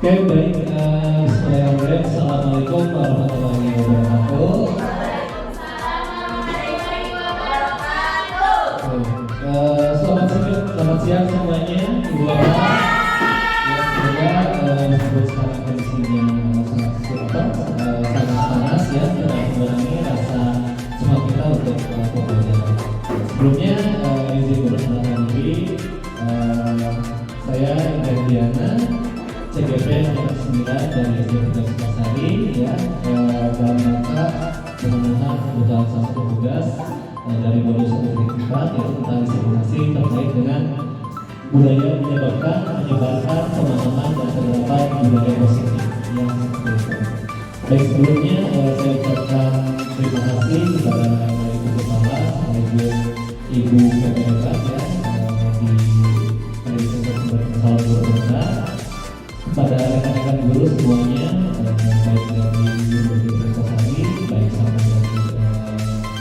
Oke, baik. Bismillahirrahmanirrahim. Assalamualaikum warahmatullahi wabarakatuh. Selamat siang semuanya, Ibu Bapak. Ya, semoga sekarang kondisinya sangat panas ya, dan mengurangi rasa semangat kita untuk pembelajaran. Sebelumnya, izin perkenalkan diri, saya Indra CGP nomor 9 dari SD Tiga Sukasari ya, dalam rangka pemenuhan kebutuhan salah satu tugas dari modul 1.4 yaitu tentang diskriminasi terkait dengan budaya menyebarkan pemahaman dan penerapan budaya positif yang seperti itu. Baik, sebelumnya saya ucapkan terima kasih kepada Ibu Kepala, Ibu Kementerian ya, di Salam Guru kepada rekan-rekan guru semuanya, baik dari guru Sukasari, baik sama dari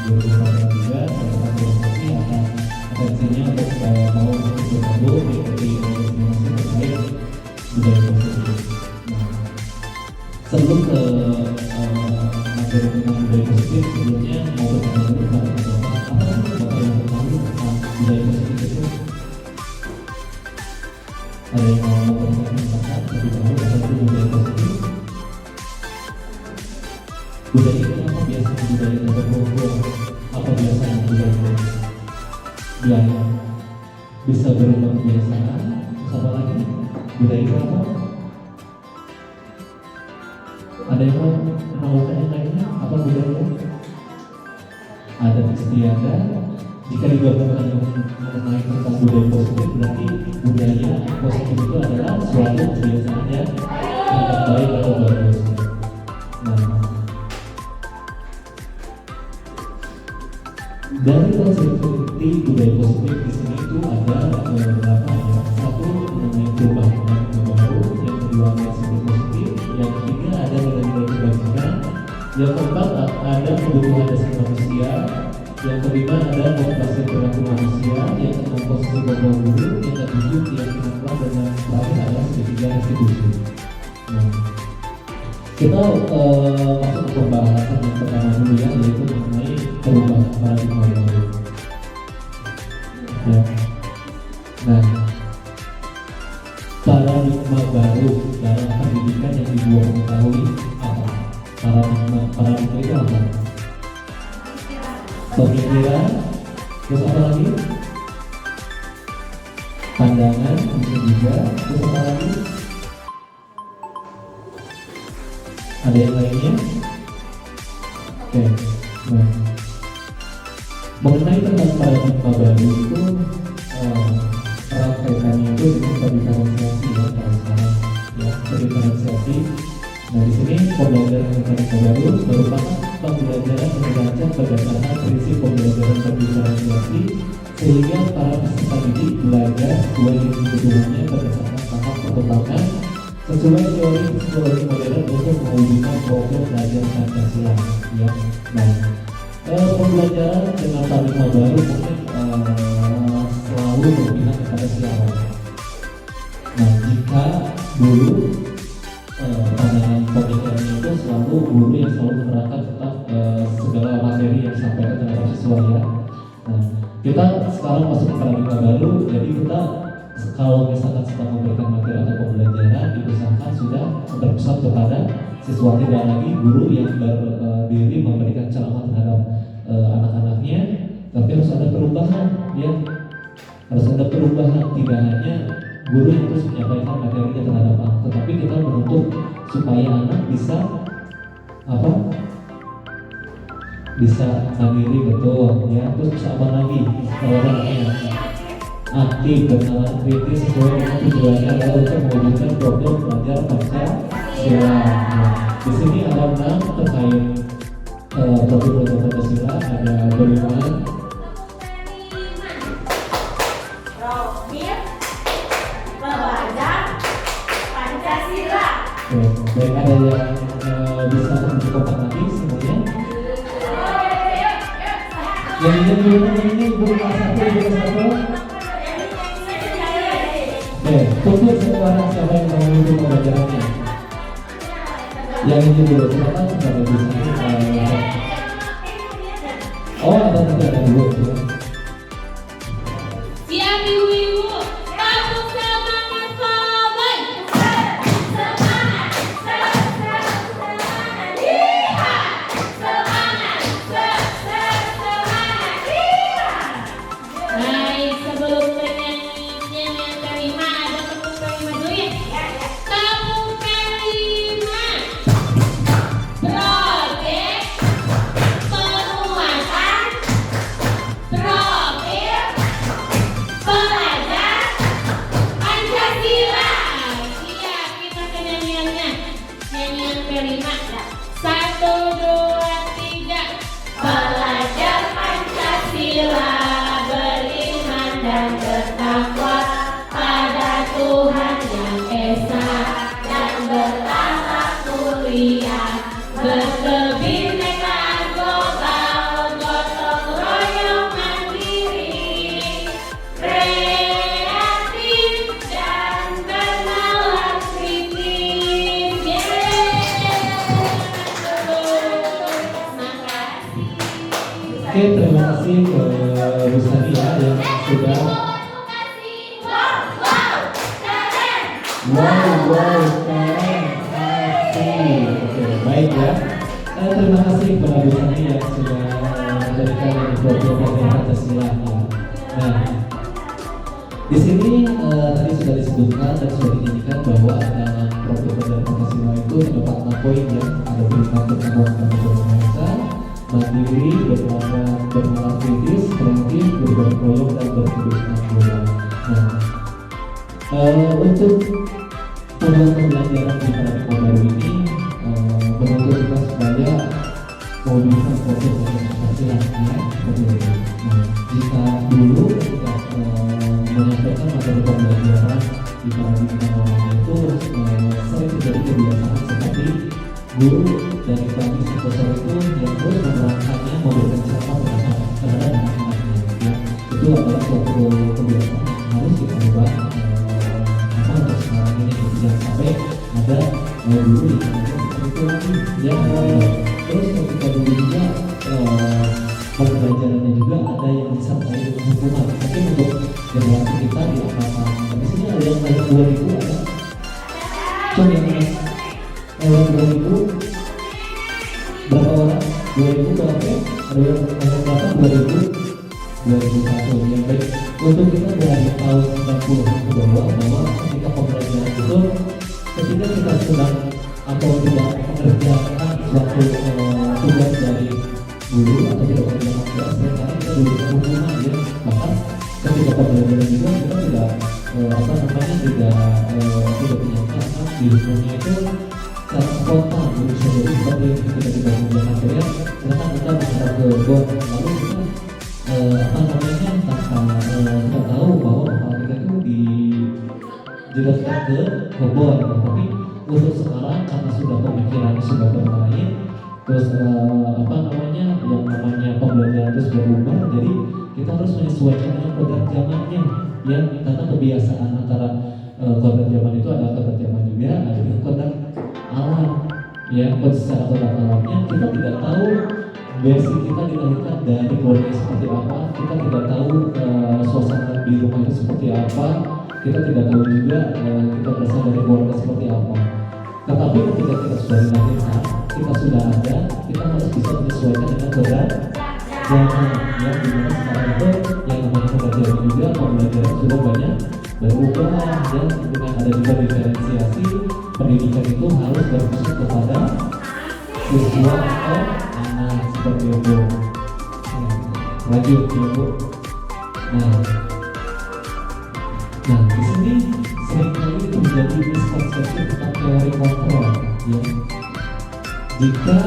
guru Kepala juga, saya terima kasih atas atensinya untuk mau bergabung mengikuti informasi terkait budaya positif. Sebelum ke materi tentang budaya positif, sebelumnya mau bertanya dulu kepada Bapak, apa sih Bapak yang tahu tentang budaya positif itu? Ada yang mau bertanya lebih dahulu apa itu budaya positif? Budaya itu apa biasanya budaya yang berkumpul? Apa biasanya budaya yang bisa berubah kebiasaan? Terus apa lagi? Budaya itu apa? Ada yang mau menawarkan yang lainnya? Apa budaya? Adat istiadat. Jika digabungkan mengenai tentang budaya positif, berarti budaya positif itu adalah suatu kebiasaan yang baik atau bagus. Nah, dari konsepsi budaya positif di sini itu ada beberapa ya. Satu mengenai perubahan baru, yang kedua konsepsi positif, yang ketiga ada nilai-nilai kebajikan, yang keempat ada kebutuhan dasar manusia, yang kelima ada motivasi perilaku manusia, yang keenam posisi kontrol guru, yang ketujuh yang keenam dan yang terakhir adalah segitiga restitusi. Nah, kita masuk ke pembahasan yang pertama dulu ya, yaitu mengenai perubahan paradigma baru. Ya. Nah, paradigma baru dalam pendidikan yang Ibu mengetahui apa? Paradigma itu apa? Pemikiran, terus apa lagi? Pandangan, mungkin juga, terus apa lagi? Ada yang lainnya? Oke, nah, mengenai tentang paradigma baru itu erat kaitannya itu dengan diferensiasi ya, kalau sekarang ya, diferensiasi. Nah, di sini pembelajaran paradigma baru merupakan pembelajaran belajar berdasarkan prinsip pembelajaran berdiferensiasi, sehingga para peserta didik belajar sesuai dengan kebutuhannya berdasarkan tahap perkembangan sesuai teori psikologi modern untuk mewujudkan program belajar Pancasila. Ya, nah, pembelajaran dengan paradigma baru mungkin selalu berpihak kepada siapa. Nah, jika dulu pandangan pemikirannya itu selalu guru yang selalu menerangkan tentang segala materi yang disampaikan terhadap siswa ya. Nah, kita sekarang masuk ke paradigma baru, jadi kita kalau misalkan sedang memberikan materi atau pembelajaran, diusahakan sudah berpusat kepada siswa, tidak lagi guru yang berdiri memberikan ceramah terhadap anak-anaknya, tapi harus ada perubahan ya, harus ada perubahan, tidak hanya guru yang terus menyampaikan materinya terhadap anak, tetapi kita menuntut supaya anak bisa apa? Bisa mandiri, betul ya, terus bisa apa lagi? Kalau anaknya aktif dan sangat kritis sesuai dengan tujuannya adalah untuk mewujudkan program belajar Pancasila. Nah, di sini ada 6 terkait program belajar Pancasila, ada beriman, baik, ada yang bisa mencoba lagi semuanya. Yang ini bukan satu. Fokus orang siapa yang mau memimpin pembelajarannya? Yang ini dulu, silakan Bapak Ibu sekalian. Oh, ada dulu ya. Siap ibu-ibu, kamu semangat sobat. Semangat, semangat, lihat. Semangat, semangat, lihat. Baik, sebelum penyanyinya yang kelima, ada tepung kelima dulu ya. Tepung kelima, proyek penguatan, profil pelajar Pancasila. Iya, kita ke nyanyiannya. Nyanyian kelima. 1, 2, 3. Pelajar Pancasila beriman dan bertakwa pada Tuhan yang Esa dan berakhlak mulia, berkebinekaan global, gotong royong mandiri, kreatif dan bernalar kritis. Makasih. Oke, terima kasih ke Bu Sani ya yang sudah wow keren asik. Oke, baik ya. Terima kasih kepada Bu Sani yang sudah memberikan program Pancasila ya. Nah, di sini tadi sudah disebutkan dan sudah dinyanyikan bahwa dalam program Pancasila itu terdapat 6 poin ya. Ada beriman beragama berbangsa, mandiri, bernalar kritis, kreatif, bergotong royong dan berkebinekaan global. Nah, untuk program pembelajaran di Paradigma baru ini menuntut kita supaya mau bisa fokus dengan Pancasila ya, seperti itu. Nah, jika dulu kita menyampaikan materi pembelajaran di Paradigma baru itu sering terjadi kebiasaan seperti guru dari pagi sampai sore itu yang terus menerangkannya memberikan ceramah terhadap anak-anaknya ya. Itu adalah suatu kebiasaan yang harus kita ubah untuk sekarang ini. Jangan sampai ada guru yang seperti itu lagi ya. Terus ketika dulu juga pembelajarannya juga ada yang disertai dengan hukuman. Tapi untuk generasi kita di angkatan di sini ada yang lahir 2000 ada. Coba yang lewat 2000 berapa orang? 2000 berapa? Ada yang berapa? 2001 yang baik. Untuk kita dari tahun 90 ke bawah bahwa ketika pembelajaran itu ketika kita sedang atau tidak mengerjakan suatu tugas dari guru atau tidak mengerjakan tugas, seringkali kita diberikan hukuman ya. Bahkan ketika pembelajaran juga kita tidak tidak menyangka dihukumnya itu secara spontan. Bisa jadi seperti ketika kita mengerjakan tugas, misalkan kita menghadap ke bot, lalu kita tanpa kita tahu bahwa kepala kita itu dijelaskan ke bot. Tapi untuk sekarang karena sudah pemikirannya sudah berlain, terus yang namanya pembelajaran terus berubah, jadi kita harus menyesuaikan dengan kodrat zamannya ya, karena kebiasaan antara kodrat zaman itu ada kodrat zaman juga, ada juga kodrat alam ya. Secara kodrat alamnya kita tidak tahu basic kita dilahirkan dari keluarga seperti apa, kita tidak tahu suasana di rumah itu seperti apa, kita tidak tahu juga kita berasal dari keluarga seperti apa. Tetapi ketika kita sudah dilahirkan, kita sudah ada, kita harus bisa menyesuaikan dengan kodrat zaman yang dimana sekarang itu yang namanya kodrat zaman juga pembelajaran sudah banyak berubah dan dengan ada juga diferensiasi pendidikan itu harus berfokus kepada siswa atau anak seperti itu. Lanjut ya Bu. Nah di sini seringkali terjadi miskonsepsi tentang teori kontrol ya. Jika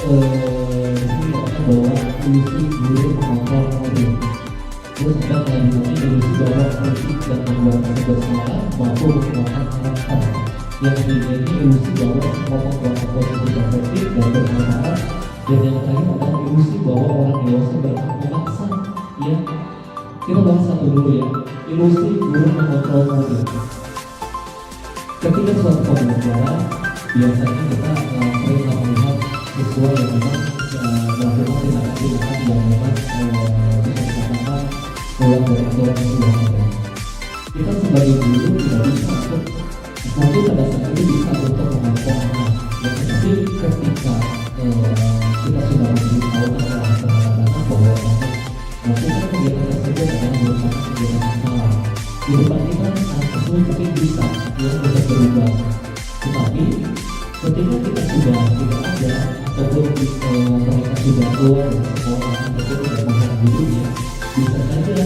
di sini dikatakan bahwa ilusi guru mengontrol murid, terus ada melanjutkannya ilusi bahwa politik dan pembuatan bersama mampu menggunakan karakter, yang ketiga ini ilusi bahwa semua membuat posisi efektif dan bermanfaat, dan yang terakhir adalah ilusi bahwa orang dewasa berhak memaksa ya. Kita bahas satu dulu ya, ilusi guru mengontrol murid. suatu pembelajaran biasanya kita sering melihat siswa yang memang melakukan tindakan-tindakan yang memang bisa dikatakan keluar dari aturan yang sudah ada. Kita sebagai guru tidak bisa untuk mungkin pada saat ini bisa untuk memantau anak, ya, tetapi ketika kita sudah memberitahu anak terhadap anak bahwa melakukan kegiatan tersebut adalah merupakan kegiatan yang salah. Di depan kita anak tersebut mungkin bisa untuk berubah, tetapi ketika kita sudah tidak ada ataupun mereka sudah keluar dari sekolah ataupun tidak mengenal gurunya, bisa saja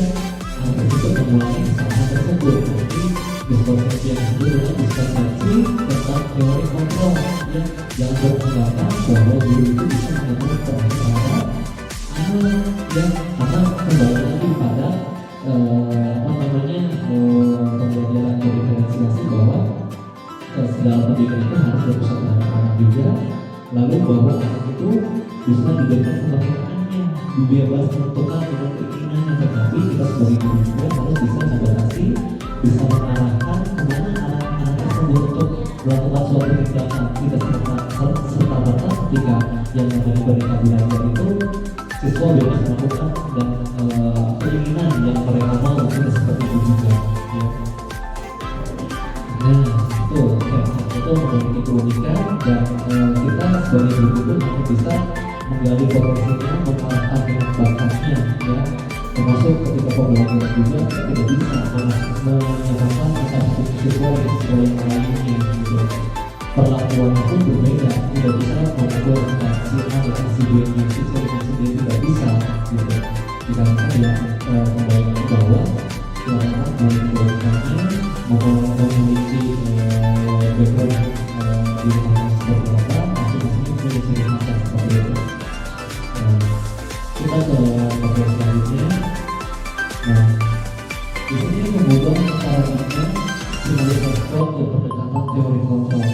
anak tersebut memulai kesalahan tersebut. Nanti distorsi yang disebut dengan distorsi tentang teori kontrol, ya, yang beranggapan bahwa guru itu bisa melakukan terhadap anak, ya, karena kembali lagi pada pembelajaran dari diferensiasi bahwa segala pendidikan itu harus berpusat pada anak juga, lalu bahwa anak itu bisa diberikan kemampuannya, bebas menentukan dengan keinginannya, tetapi kita sebagai guru juga harus bisa membatasi, bisa mengarahkan kemana anak-anak tersebut untuk melakukan suatu tindakan. Tidak serta-merta ketika yang namanya mereka belajar itu siswa bebas melakukan dan keinginan yang mereka mau, tidak seperti itu juga, ya. Nah, itu memiliki keunikan dan kita sebagai guru pun harus bisa menggali potensinya, mengarahkan dengan bakatnya, ya. Termasuk ketika pembelajaran juga kita tidak bisa menyamakan antara satu siswa dengan siswa yang lainnya, gitu. Perlakuannya pun berbeda, tidak bisa mengukur si A dengan si B, siswa dengan si D, tidak bisa, gitu. Dikarenakan ya kembali ke bawah, anak memiliki memiliki background di rumah seperti apa, masing-masing punya ciri khas seperti itu. Kita ke bagian selanjutnya. Nah, di sini mengubah paradigma sebagai respon dan pendekatan teori kontrol.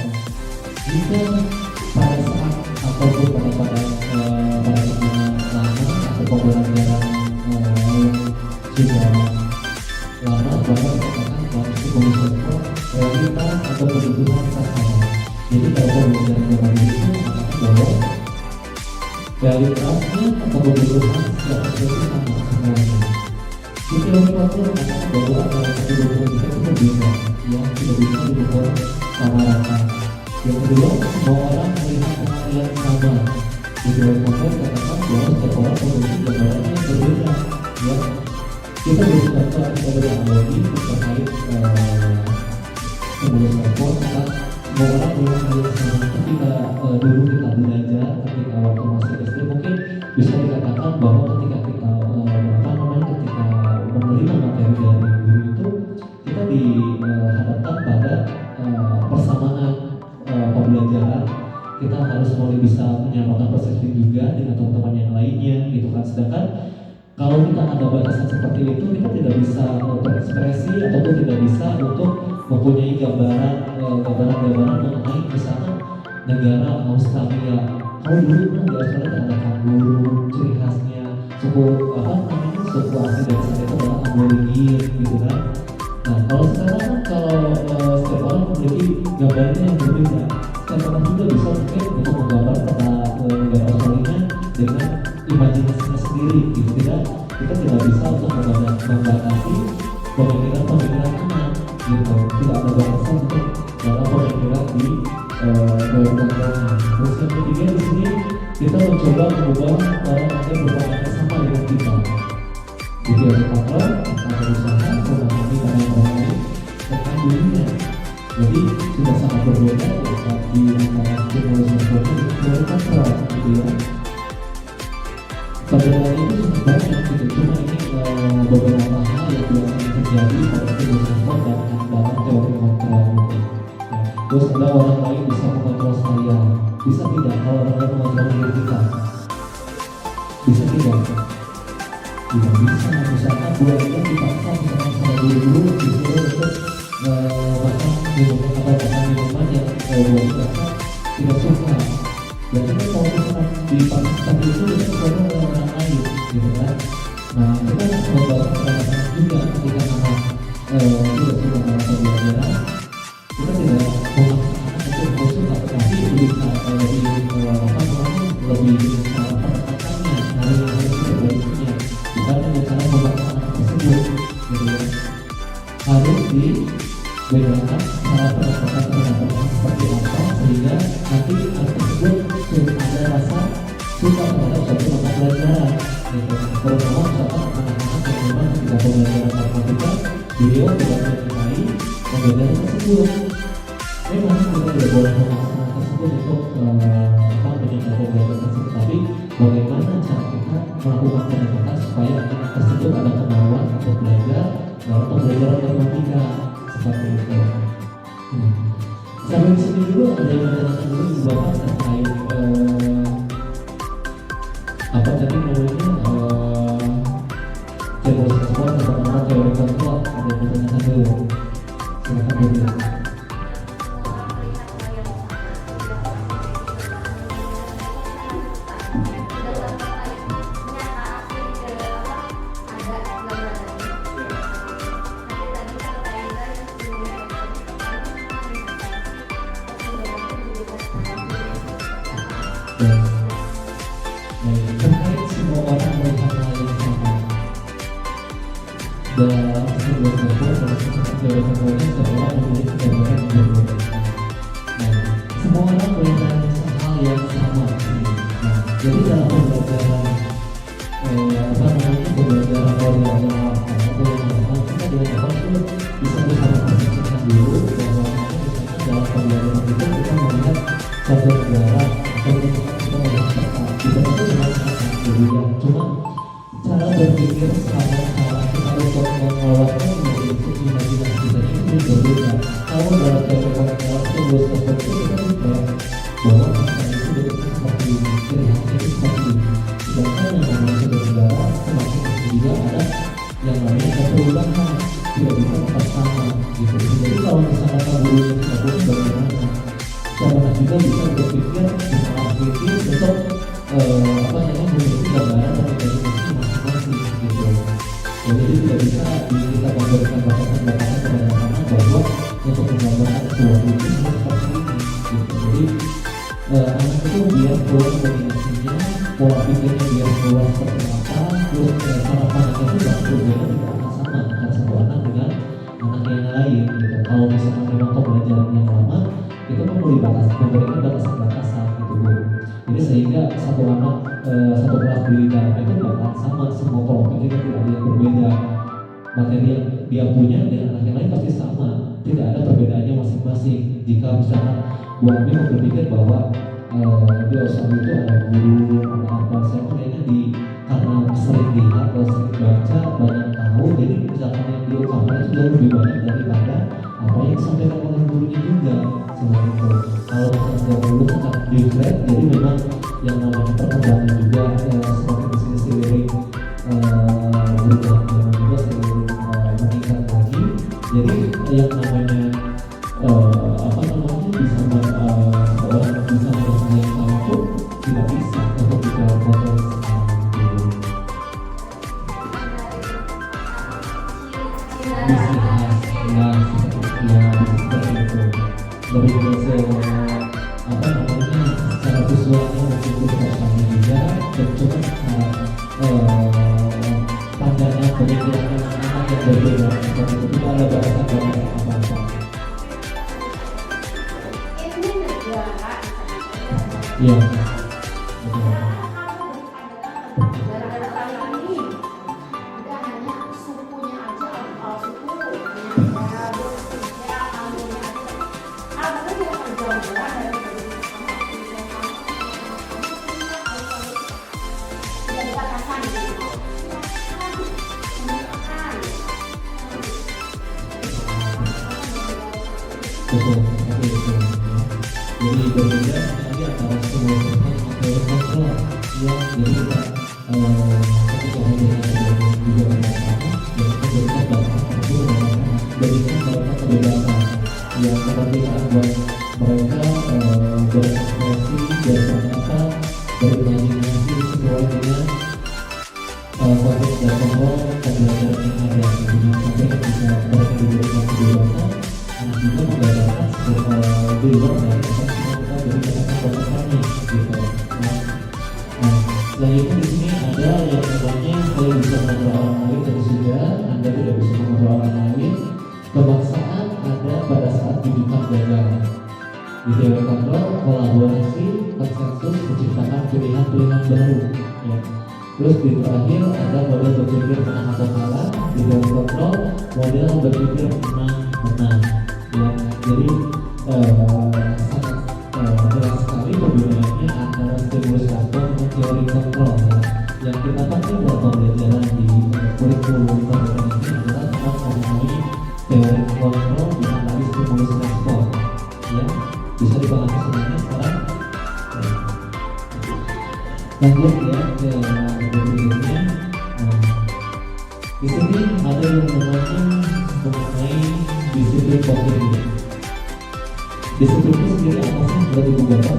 Jika pada saat ataupun pada lama atau pembelajaran sudah lama, bahwa dikatakan masih mengusulkan realitas atau kebutuhan sasaran. Jadi kalau pembelajaran zaman itu mengatakan bahwa realitasnya atau kebutuhan secara spesifik sama semuanya. Di teori kontrol mengatakan bahwa kebutuhan kita itu berbeda, yang tidak bisa diukur sama rata. Yang kedua, semua orang melihat hal yang sama. Di teori kontrol katakan bahwa setiap orang memiliki gambaran yang berbeda, ya. Kita bisa beberapa analogi terkait sebelum telepon tentang semua orang melihat hal yang sama. Ketika dulu kita belajar, ketika waktu masih SD, mungkin bisa dikatakan bahwa ketika kita ketika menerima materi dari guru itu, kita dihadapkan pada persamaan pembelajaran. Kita harus mulai bisa menyamakan persepsi juga dengan teman-teman yang lainnya, gitu kan. Sedangkan kalau kita ada batasan seperti itu, kita tidak bisa berekspresi ataupun tidak bisa untuk mempunyai gambaran mengenai misalkan negara Australia. Kalau dulu kan di Australia ada kanguru, ciri khasnya suku suku asli dari sana itu adalah Aborigin, gitu kan. Nah, kalau sekarang setiap orang memiliki gambarannya yang berbeda. Setiap orang juga bisa mungkin untuk menggambar pada negara Australia dengan imajinasinya sendiri, gitu. Kita tidak bisa untuk membatasi pemikiran anak, gitu. Tidak ada batasan untuk dalam pemikiran di teori kontrolnya. Terus yang ketiga di sini kita mencoba mengubah orang yang berpakaian sama dengan kita. Di teori kontrol kita berusaha memahami orang lain tentang dirinya. Jadi sudah sangat berbeda di antara stimulus respon dan teori kontrol, gitu ya. Perbedaannya itu sangat banyak, gitu. Cuma ini beberapa hal yang biasanya terjadi pada stimulus respon dan dalam teori kontrol, gitu. Terus ada orang lain bisa mengontrol saya, bisa tidak kalau orang lain mengontrol diri kita, bisa tidak? Tidak bisa. Misalkan buahnya dipaksa misalkan sama guru disuruh untuk makan minuman yang buah dipaksa tidak suka. Jadi kan kalau misalkan dipaksa seperti itu kita sebenarnya orang lain, gitu kan. Nah kita harus membawa perasaan juga ketika anak tidak suka dengan pembelajaran, kita tidak lebih apa namanya lebih pendekatannya harus diperbaiki, bukan dengan cara memaksa anak tersebut gitu ya. Harus dibedakan cara pendekatan terhadap anak seperti apa sehingga nanti anak tersebut ada rasa suka terhadap suatu mata pelajaran gitu. Terutama misalkan anak-anak yang memang ketika pembelajaran matematika beliau tidak menyukai pembelajaran tersebut, memang kita tidak boleh memaksa anak tersebut untuk menyukai pembelajaran tersebut, tapi bagaimana cara kita melakukan pendekatan supaya anak tersebut ada kemauan untuk belajar dalam pembelajaran matematika seperti itu. Sampai di sini dulu ada yang menanyakan dulu di Bapak terkait apa tadi namanya teori seksual atau apa teori seksual, ada yang menanyakan dulu. Silakan dulu. Terkait semua orang melihat hal yang sama dalam sebuah kelompok, dalam sebuah kelompoknya semua orang memiliki gambaran yang berbeda. Nah, semua orang melihat hal yang sama. Nah, jadi dalam pembelajaran pembelajaran keluarga atau yang kita dengan apa itu bisa diharapkan dulu bahwa misalkan dalam pembelajaran itu kita melihat satu negara atau kita melihat kita itu berbeda, cuma cara berpikir sama cara kita untuk mengelolanya menjadi imajinasi kita itu berbeda. Kalau dalam kelompok sebuah kelompok itu kita bisa bahwa kita itu betul seperti ini, ciri-ciri seperti ini. Sedangkan yang namanya saudara semakin juga ada yang namanya perubahan, tidak bisa tetap sama gitu. Jadi kalau misalnya gurunya bagus bagaimana, cara juga bisa berpikir secara kritis untuk memiliki gambaran dan imajinasi masing-masing gitu. Jadi tidak bisa kita memberikan batasan-batasan kepada anak bahwa untuk menggambarkan sesuatu itu seperti ini gitu. Jadi anak itu biar keluar imajinasinya, pola pikirnya biar keluar seperti apa, terus cara pandangnya itu tidak berbeda, tidak akan sama antara satu anak dengan anak yang lain gitu. Kalau misalnya memang pembelajaran yang lama itu perlu memberikan batasan-batasan gitu Bu. Jadi sehingga satu anak satu kelas di dalam itu bakal sama, semua pola pikirnya tidak ada yang berbeda, materi yang dia punya dengan anak yang lain pasti sama, tidak ada perbedaannya masing-masing. Jika misalnya Bu Ami mau berpikir bahwa di Australia itu ada guru atau apa, saya kayaknya karena sering lihat atau sering baca banyak tahu, jadi misalkan yang diungkapkan itu jauh lebih banyak daripada apa yang disampaikan oleh gurunya juga seperti itu. Kalau misalnya dulu tetap different, jadi memang yang namanya perkembangan juga semakin kesini seiring berubah juga seiring meningkat lagi. Jadi yang namanya bisa seorang bisa merasa yang sama pun tidak bisa untuk kita konteks seperti itu. Lebih biasa secara visualnya mungkin kita sama juga, dan cuma pandangan pemikiran anak yang berbeda seperti itu, tidak ada batasan apa-apa. Iya. Betul, seperti itu. Jadi berbeda sekali antara semua teori kontrol yang jadi kita ketika memberikan juga bersama dan kita berikan dampak itu berikan dampak kebebasan yang kemerdekaan buat mereka berekspresi, berpendapat, berimajinasi sesuai dengan konteks dan kontrol pembelajaran yang ada. Jadi sampai ketika mereka diberikan kebebasan, anak juga menggambarkan di luar dari apa yang kita berikan kolaborasi, konsensus, menciptakan pilihan-pilihan baru. Ya. Terus di terakhir ada model berpikir menang atau kalah, di dalam kontrol model berpikir menang. Ya. Jadi sangat jelas sekali perbedaannya antara stimulus respon dan teori kontrol. Ya. Yang kita pakai dalam pembelajaran di kurikulum pembelajaran ini adalah tentang mengenai teori kontrol dengan tadi stimulus respon. Ya, bisa dipahami semuanya sekarang. Lanjut ya ke berikutnya. Di sini ada yang namanya mengenai disiplin positif. Disiplin itu sendiri apa sih menurut Ibu Bapak?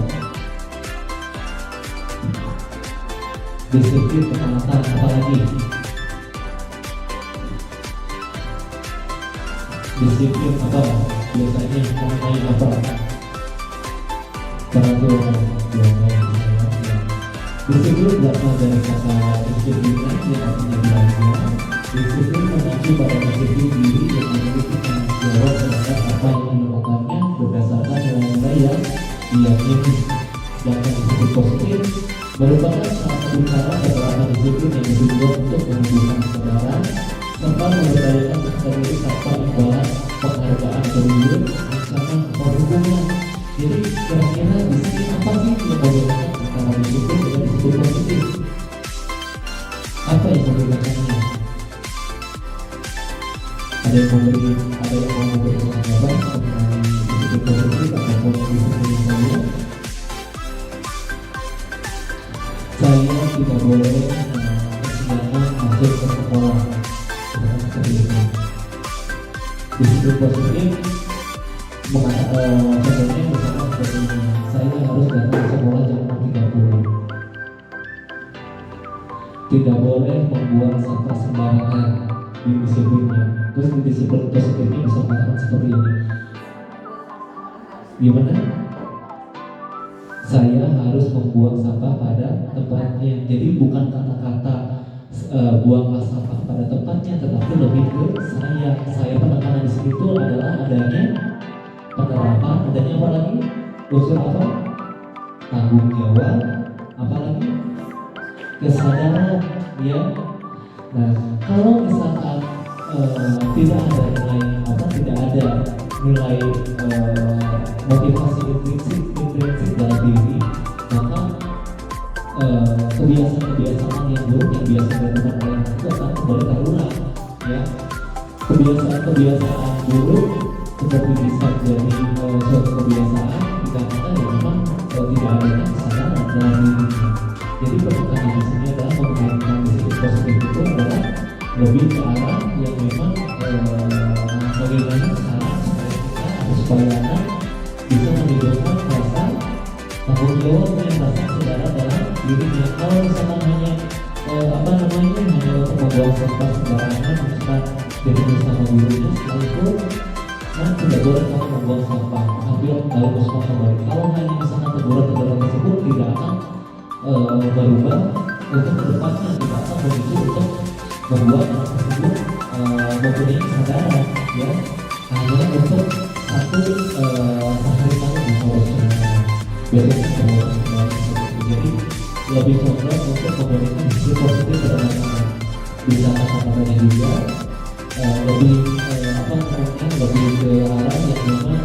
Disiplin ketaatan apalagi? Disiplin apa? Biasanya mengenai apa? Peraturan disiplin berasal dari kata disiplinan yang artinya belajar. Disiplin mengacu pada disiplin diri yang memiliki tanggung jawab terhadap apa yang dilakukannya berdasarkan nilai-nilai yang diyakini. Sedangkan disiplin positif merupakan salah satu cara penerapan disiplin yang bertujuan untuk menumbuhkan kesadaran serta memberdayakan peserta didik tanpa imbalan penghargaan berwujud ancaman atau hukuman. Jadi kira-kira di sini apa sih yang membedakan antara disiplin dengan disiplin positif? Apa yang membedakannya? Ada yang mau memberikan jawaban mengenai disiplin positif ataupun disiplin yang lainnya? Saya tidak boleh persidangan masuk ke sekolah. Disiplin positif contohnya misalnya seperti ini, saya harus datang ke sekolah jam 6.30. Tidak boleh membuang sampah sembarangan di disiplinnya. Terus di disiplin positifnya bisa mengatakan seperti ini. Gimana? Saya harus membuang sampah pada tempatnya. Jadi bukan kata-kata buanglah sampah pada tempatnya, tetapi lebih ke saya penekanan di situ adalah adanya penerapan, adanya apa lagi? Unsur apa? Tanggung jawab, apa lagi? Kesadaran, ya. Nah, kalau misalkan tidak ada nilai tidak ada nilai motivasi intrinsik dalam diri, maka kebiasaan-kebiasaan yang buruk yang biasa dilakukan oleh anak itu akan kembali terulang, ya. Kebiasaan buruk seperti bisa jadi suatu kebiasaan dikarenakan ya memang tidak adanya kesadaran dalam dirinya. Jadi penekanan di sini adalah menggunakan disiplin positif itu adalah lebih ke arah yang memang bagaimana cara supaya anak bisa menimbulkan rasa tanggung jawabnya, rasa kesadaran dalam dirinya. Kalau misalkan hanya hanya untuk membuang sampah sembarangan, misalkan ditulis sama gurunya, setelah itu tidak boleh kamu membuang sampah, ambil dalam sampah kembali. Kalau hanya misalkan teguran tersebut tidak akan berubah untuk kedepannya, tidak akan memicu untuk membuat anak tersebut mempunyai kesadaran, ya. Hanya untuk satu hari biasanya jadi lebih condong untuk memberikan disiplin positif pada anak-anak. Bisa kata-katanya juga lebih lebih ke arah yang memang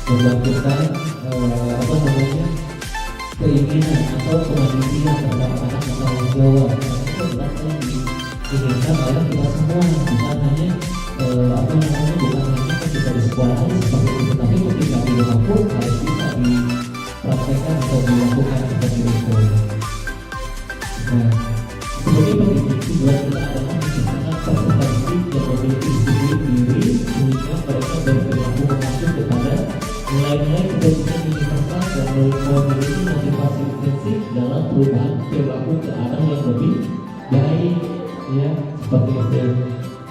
membangkitkan keinginan atau kemandirian terhadap anak yang tanggung jawab. Itu adalah yang diinginkan oleh kita semua, bukan hanya bukan hanya ketika di sekolah aja seperti itu, tapi ketika di rumah pun harus bisa dipraktekkan atau dilakukan seperti itu. Nah, sebagai pendidik tujuan kita adalah menciptakan peserta didik yang memiliki disiplin diri sehingga mereka berperilaku mengacu kepada nilai-nilai kebajikan universal dan memiliki motivasi intensif dalam perubahan perilaku ke arah yang lebih baik, ya, seperti itu.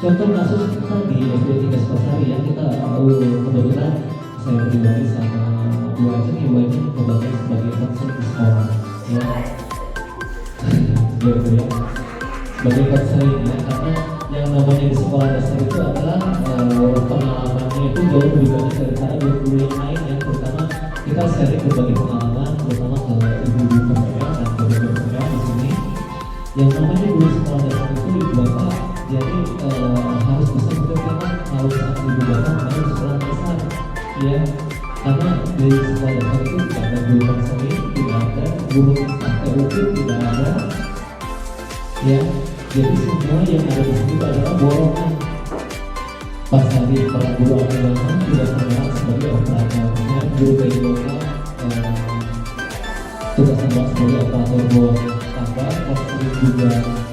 Contoh kasus kita di SD 3 Spasari yang kita kebetulan saya pribadi sama Bu Ajeng membantu sebagai konselor di sekolah, ya. Gitu ya, sebagai konselor ya, karena yang namanya di sekolah dasar itu adalah pengalamannya itu jauh lebih banyak daripada 20 yang lain, yang terutama kita sharing berbagi pengalaman, terutama ke ibu-ibu PPL dan ke PPL di sini. Yang namanya guru sekolah dasar itu ibu bapak, jadi harus bisa bekerja harus saat ibu bapak harus sekolah dasar, ya. Karena di sekolah dasar itu tidak ada guru konseling, tidak ada guru STUK, tidak ada, ya. Jadi semua yang ada di sini adalah borongan. Pas hari para guru agama juga terkenal sebagai operatornya guru BIOK, tugas tambah sebagai operator bawah tambah, konseling juga.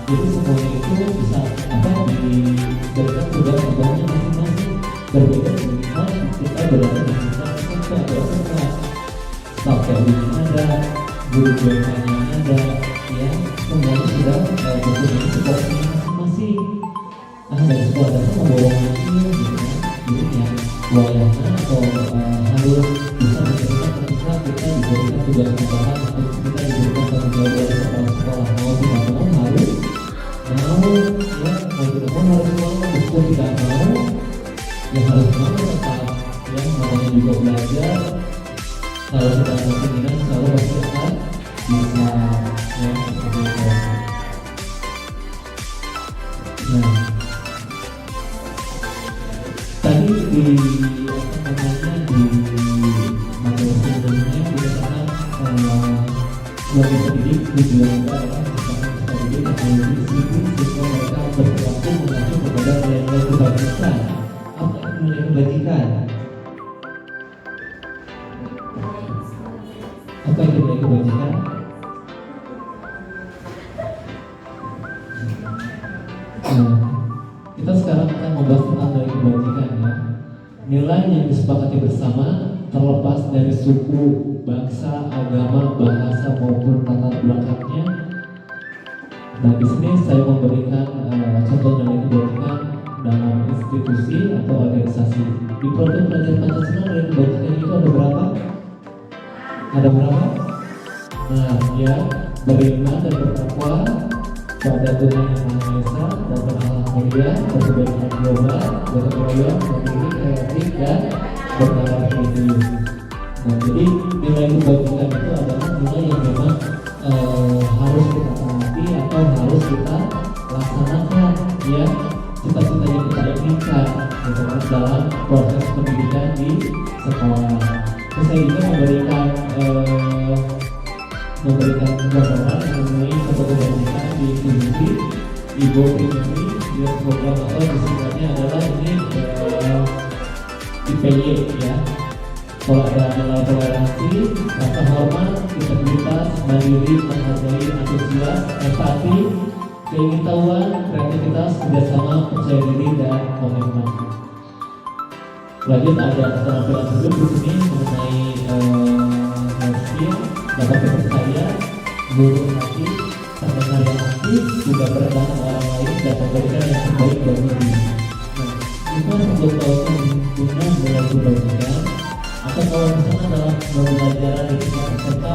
Jadi semuanya itu bisa diberikan tugas-tugasnya masing-masing. Berbeda dengan kita berada di SMK atau SMK, staff PLB ada, guru BK-nya ada, ya semuanya sudah mempunyai sekolahnya masing-masing. Dari sekolah dasar memborong ini, jadi yang wayahnya atau harus bisa menjadikan ketika kita diberikan tugas tambahan atau kita diberikan tanggung jawab dari sekolah mau tidak mau harus ya mau tidak mau harus mau meskipun tidak mau ya harus mau tetap ya namanya juga belajar. Kalau kita ada keinginan selalu pasti akan bisa ya seperti itu. Nah, tadi di materi sebelumnya dikatakan sebagai pendidik tujuan adalah kita didik teknologi disiplin sehingga mereka berperilaku mengacu kepada nilai-nilai kebajikan. Apa itu nilai kebajikan? Apa itu nilai kebajikan? Kita sekarang akan membahas tentang nilai kebajikan ya. Nilai yang disepakati bersama terlepas dari suku, bangsa, agama, bahasa maupun latar belakangnya. Dan di sini saya memberikan contoh nilai kebajikan dalam institusi atau organisasi. Di produk pelajaran Pancasila nilai kebajikan itu ada berapa? Ada berapa? Nah, ya beriman dan bertakwa pada Tuhan Yang Maha Esa dan berhalal mulia, berkebaikan global, gotong royong, mandiri, kreatif dan berkarakter. Nah, jadi nilai kebajikan itu adalah nilai yang memang harus kita taati atau harus kita laksanakan, ya cita-cita yang kita inginkan dalam proses pendidikan di sekolah. Terus saya juga memberikan gambaran mengenai satu kebajikan di institusi Ibu Primary di program atau disingkatnya adalah ini IPY ya. Kalau ada nilai toleransi, rasa hormat, integritas, mandiri, menghargai, antusias, empati, keingintahuan, kreativitas, kerjasama, percaya diri dan komitmen. Lanjut ada keterampilan hidup di sini mengenai skill, dapat dipercaya, guru hati, pendengar yang aktif, juga berenang orang lain dan memberikan yang terbaik bagi diri. Nah, itu sebelum tahunan guna nilai kebajikan atau kalau misalnya dalam pembelajaran di tingkat SMK,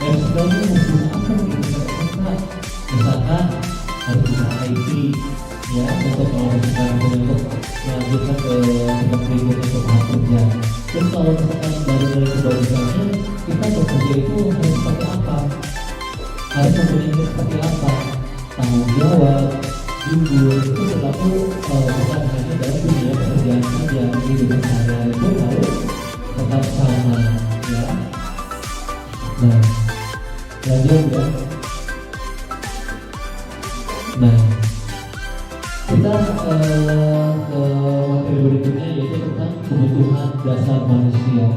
yang sebenarnya musuh apa di tingkat SMK? Misalkan harus bisa IT, ya untuk kalau misalkan untuk melanjutkan ke tempat berikutnya untuk bekerja. Terus kalau misalkan dari nilai kebajikannya kita bekerja itu harus seperti apa? Harus mempunyai seperti apa? Tanggung jawab, jujur itu berlaku bukan hanya dalam dunia pekerjaan saja, di dunia sehari-hari pun harus tetap sama, ya. Nah, lanjut ya. Nah, kita ke materi berikutnya yaitu tentang kebutuhan dasar manusia.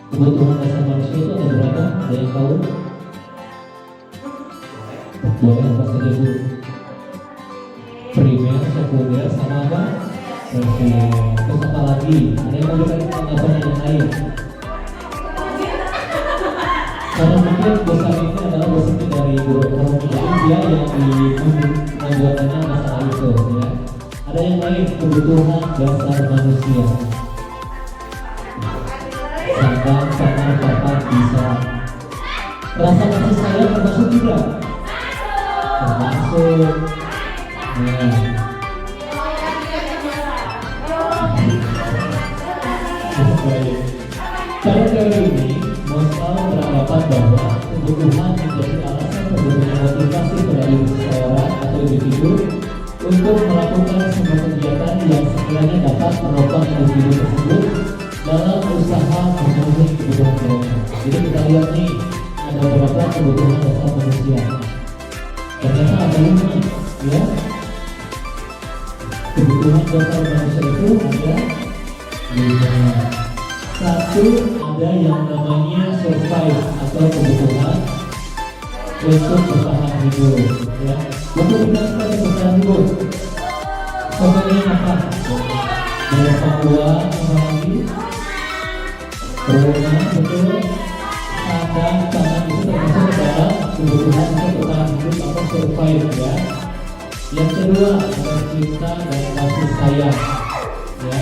Kebutuhan dasar manusia itu ada berapa? Ada yang tahu? Boleh apa saja Bu? Primer, sekunder, sama apa? Tersier. Terus apa lagi? Ada yang mau berikan tanggapan yang lain? Karena mungkin dosen ini adalah dosen dari guru ekonomi, jadi dia yang membuatnya masalah itu ya. Ada yang lain kebutuhan dasar manusia. Sabar, sabar, sabar, bisa. Rasa kasih sayang termasuk tidak? Termasuk. Nah. Baik. Pada teori ini, Mosel beranggapan bahwa kebutuhan menjadi alasan terbentuknya motivasi pada diri seseorang atau individu untuk melakukan semua kegiatan yang sekiranya dapat menopang individu tersebut dalam usaha memenuhi kebutuhan mereka. Jadi kita lihat nih, ada beberapa kebutuhan dasar manusia. Ternyata ada 5, ya. Kebutuhan dasar manusia itu ada 5. Satu, ada yang namanya survive atau kebutuhan untuk bertahan hidup, ya. Untuk kita bertahan hidup, contohnya apa? Berapa uang, apa lagi? Rumah, betul. Sadang, pangan itu termasuk dalam kebutuhan untuk bertahan hidup atau survive, ya. Yang kedua, ada cinta dan kasih sayang, ya.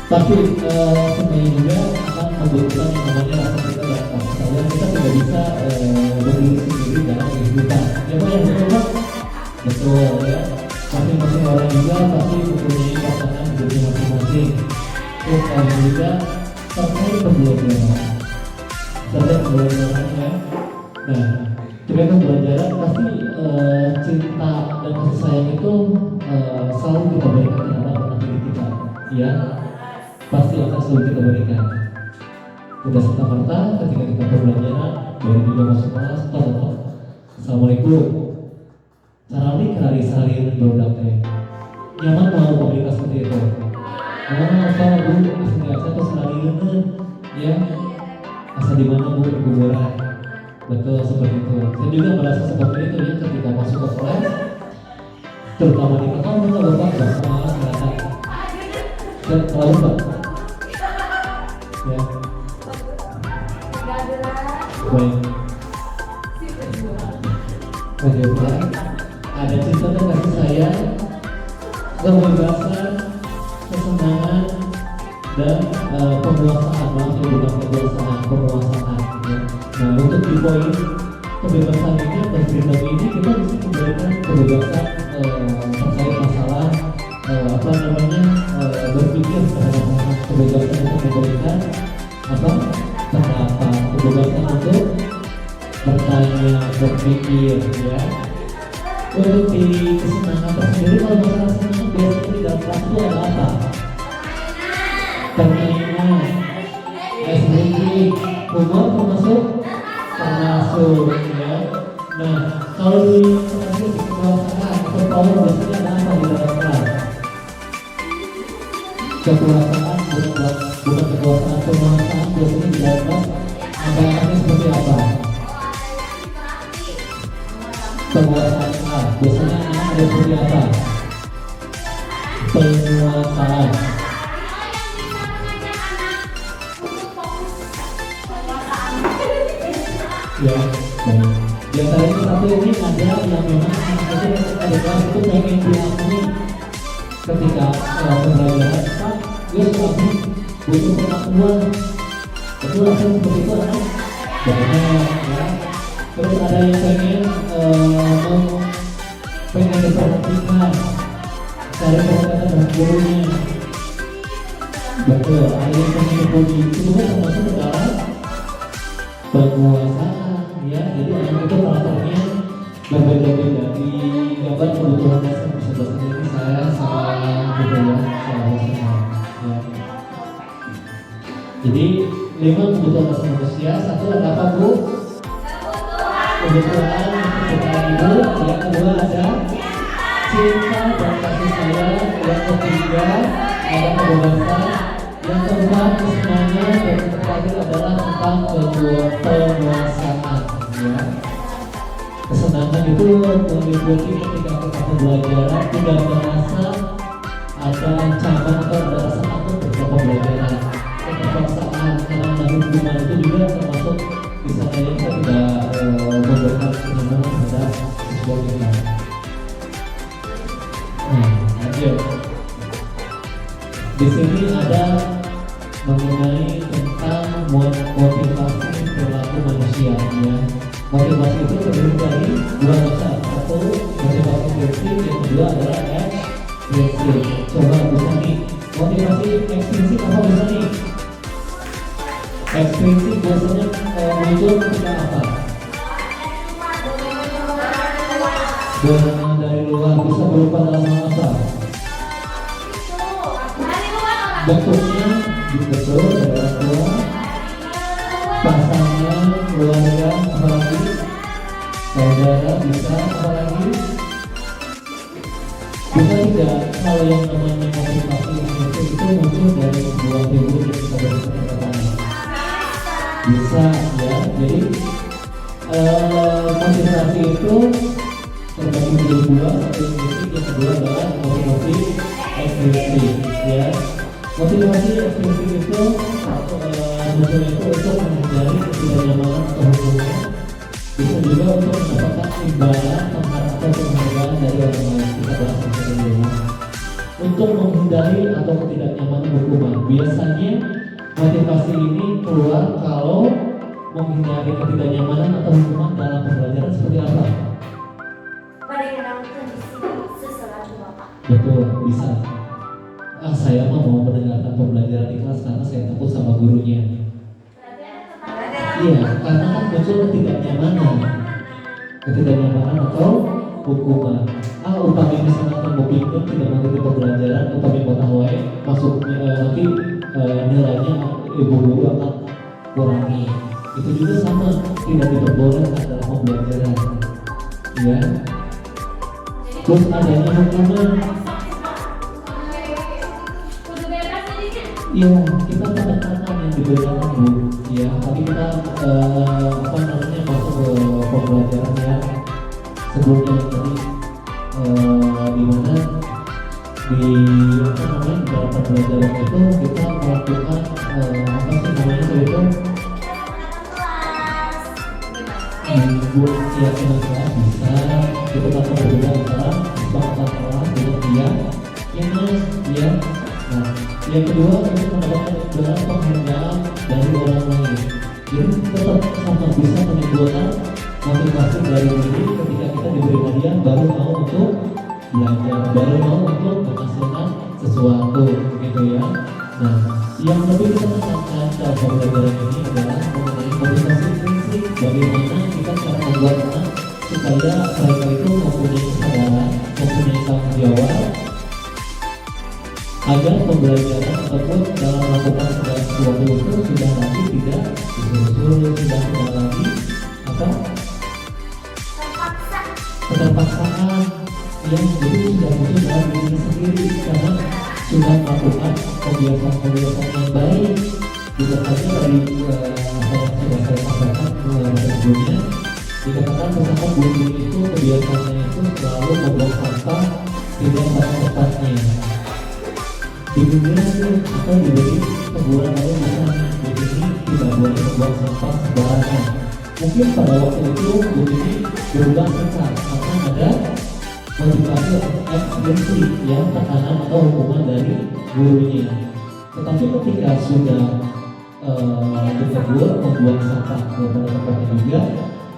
Tapi sebenarnya juga akan membutuhkan yang namanya rasa cinta dan kasih sayang. Kita tidak bisa berdiri sendiri dalam kehidupan. Ya Pak, yang betul Pak? Betul, ya. Masing-masing orang juga pasti mempunyai pasangan hidupnya masing-masing. Terus kalian juga terkait pembelajaran. Terkait pembelajaran, ya. Nah, terkait pembelajaran pasti cinta dan kasih sayang itu selalu kita berikan terhadap anak didik kita, ya. Pasti akan selalu kita berikan. Tidak serta-merta ketika kita pembelajaran baru juga masuk kelas, Assalamualaikum. Sarali kali salin berudak teh. Nyaman mau memberikan seperti itu. Apa bu? Asal atau salin ya. Asal di mana bu kuburan. Betul seperti itu. Saya juga merasa seperti itu ya ketika masuk ke kelas. Terutama di kakak kita bapak sama kelihatan. Dan terlalu pak. Ya. Baik. Bagaimana? Ada cinta dan kasih sayang, kebebasan, kesenangan, dan penguasaan. Maksudnya bukan penguasaan. Ya. Nah, untuk di poin kebebasan ini dan freedom ini kita bisa memberikan kebebasan terkait masalah berpikir terhadap kebebasan untuk memberikan pendapat, kebebasan untuk bertanya, berpikir, ya. Untuk di kesenangan tersendiri, kalau masalah senang biasanya di dalam kelas itu ada apa? Permainan, SDG, humor termasuk, ya. Nah, kalau di kekuasaan atau power biasanya ada apa di dalam kelas? Kekuasaan bukan kekuasaan, penguasaan biasanya di dalam kelas ada seperti apa? Penguasaan biasanya ada seperti apa? Penguasaan. Ya, baik. Biasanya satu ini ada yang memang ada kelas itu pengen diakui ketika pembelajaran Pak, dia suami butuh pengakuan. Betul langsung seperti itu kan? Banyak ya. Terus ada yang pengen diperhatikan, cari perhatian dengan gurunya. Betul, ada yang pengen dipuji. Itu kan termasuk ke dalam penguasaan, ya. Jadi anak itu karakternya berbeda-beda di gambar kebutuhan dasar sebelah ini saya sama gitu ya, ya. Jadi 5 kebutuhan dasar manusia. Satu ada apa bu? Kebutuhan untuk hidup. Yang kedua ada cinta dan kasih sayang. Yang ketiga ada kebebasan. Yang keempat kesenangan. Dan yang terakhir adalah tentang penguasaan, ya. Kesenangan itu meliputi ketika kita pembelajaran tidak merasa ada ancaman atau ada rasa takut ketika pembelajaran. Keterpaksaan karena hubungan itu juga termasuk di sana yang kita tidak memberikan kenyamanan terhadap siswa kita. Nah, lanjut. Di sini ada mengenai tentang motivasi perilaku manusia, ya. Motivasi itu terdiri dari 2 macam. Satu motivasi prinsip, yang kedua adalah ekstrinsik. Coba bisa nih, motivasi ekstrinsik apa bisa nih? Ekspresi biasanya muncul ketika apa? Dorongan dari luar bisa berupa dalam hal apa? Bentuknya betul dari orang tua, pasangan, keluarga, apalagi saudara, bisa apalagi bisa tidak hal yang namanya motivasi itu muncul dari sebuah figur yang kita berikan pertama. Bisa ya, jadi motivasi itu terbagi menjadi dua, satu intrinsik, yang kedua adalah motivasi ekstrinsik ya. Motivasi ekstrinsik itu muncul itu untuk menghindari ketidaknyamanan atau hubungan, bisa juga untuk mendapatkan imbalan atau penghargaan dari orang lain. Kita bahas dulu. Untuk menghindari atau ketidaknyamanan hukuman, biasanya motivasi ini keluar kalau menghindari ketidaknyamanan atau hukuman dalam pembelajaran seperti apa? Betul, bisa. Saya mau mendengarkan pembelajaran di kelas karena saya takut sama gurunya. Iya, karena kan muncul ketidaknyamanan atau hukuman. Upami misalnya kamu bingung tidak mengikuti pembelajaran, upami patah wae masuk nanti nilainya ibu guru akan kurangi. Itu juga sama, tidak diperbolehkan dalam pembelajaran. Ya. Terus adanya hukuman. Iya, kita tekanan yang diberikan Bu. Ya, tadi kita masuk ke pembelajaran ya. Sebelumnya tadi di mana di dalam pembelajaran itu kita melakukan itu keyakinan kelas bisa kita akan berbeda antara kesepakatan kelas dengan keyakinan ya. Nah, yang kedua untuk mendapatkan imbalan penghargaan dari orang lain. Jadi tetap sama bisa menimbulkan motivasi dari diri ketika kita diberi hadiah baru mau untuk belajar, baru mau untuk menghasilkan sesuatu gitu ya. Nah, yang lebih kita tekankan dalam pembelajaran ini adalah mengenai motivasi prinsip, bagaimana kita cara membuatnya supaya mereka itu mempunyai kesadaran, mempunyai tanggung jawab agar pembelajaran ataupun dalam melakukan segala sesuatu itu sudah nanti tidak disuruh-suruh, sudah tidak lagi keterpaksaan yang jadi sudah muncul dalam diri sendiri karena sudah melakukan kebiasaan-kebiasaan yang baik. Bisa saja dari apa yang sudah saya sampaikan sebelumnya, dikatakan misalkan guru itu kebiasaannya itu selalu membuang sampah tidak pada tempatnya. Di dunia kita diberi teguran oleh misalnya guru ini tidak boleh membuang sampah sembarangan. Mungkin pada waktu itu guru ini berubah sekat karena ada motivasi ekstrinsik yang tekanan atau hukuman dari gurunya. Tetapi ketika sudah ditegur membuang sampah pada tempatnya juga,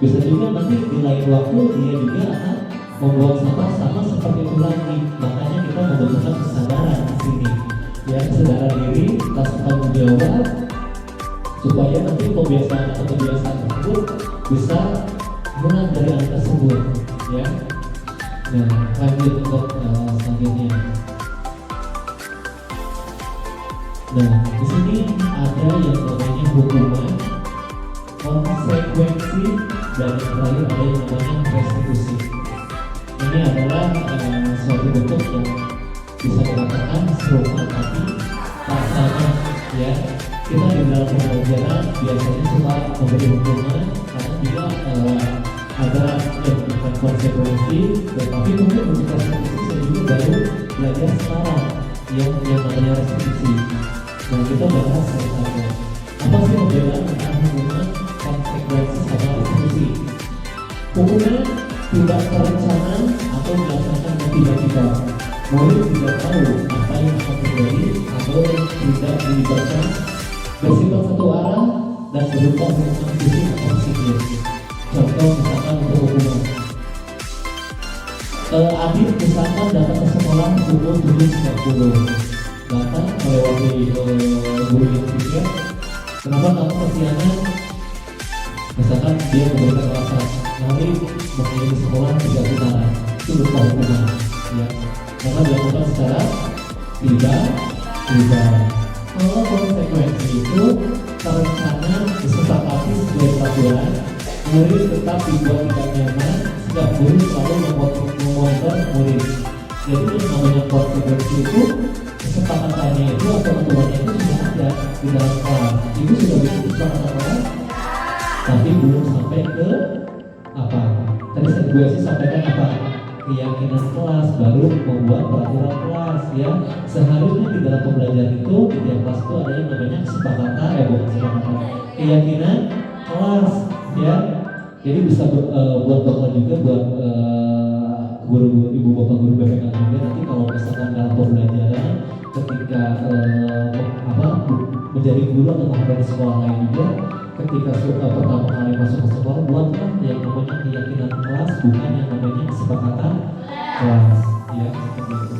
bisa juga nanti di lain waktu dia juga akan membuang sampah sama seperti itu lagi. Makanya kita membutuhkan kesadaran di sini, ya, kesadaran diri, rasa tanggung jawab, supaya nanti kebiasaan atau kebiasaan tersebut bisa hilang dari anak tersebut, ya. Nah, lanjut untuk selanjutnya. Nah, di sini ada yang namanya hukuman, konsekuensi, dan yang terakhir ada yang namanya restitusi. Ini adalah suatu bentuk yang bisa dikatakan serupa tapi tak sama, ya. Kita di dalam pembelajaran biasanya suka memberi hukuman karena juga ada yang bukan konsekuensi, tetapi mungkin untuk restitusi saya juga baru belajar sekarang yang namanya restitusi. Nah, kita bahas sama apa sih perbedaan antara hukuman, konsekuensi sama restitusi. Hukuman tidak terencana atau dilaksanakan tiba-tiba. Murid tidak tahu apa yang akan terjadi atau tidak dilibatkan, bersifat satu arah dan berupa hukuman fisik atau psikis. Contoh misalkan untuk hukuman, Adit misalkan datang ke sekolah pukul 7.30, datang melewati guru yang tiket, Kenapa kamu kesiangan? Misalkan dia memberikan alasan, nanti makanya di sekolah tidak benar, itu berupa hukuman, ya. Karena dilakukan secara tidak. Kalau konsekuensi itu terencana disepakati sesuai peraturan, murid tetap dibuat tidak nyaman, setiap guru selalu memonitor murid. Jadi yang namanya konsekuensi itu kesepakatannya itu atau aturannya itu sudah ada di dalam kelas. Ibu sudah bikin kesepakatan kelas, tapi belum sampai ke apa? Tadi gue sih sampaikan apa? Keyakinan kelas, baru membuat peraturan kelas, ya. Seharusnya di dalam pembelajaran itu di tiap kelas itu ada yang namanya kesepakatan, keyakinan kelas, ya. Jadi bisa buat bapak juga, buat guru, ibu bapak guru BPK juga, nanti kalau misalkan dalam pembelajaran ketika menjadi guru atau menghadiri di sekolah lain juga, ketika pertama kali masuk ke sekolah, buatlah yang namanya keyakinan kelas, bukan yang namanya kesepakatan kelas, ya, seperti itu.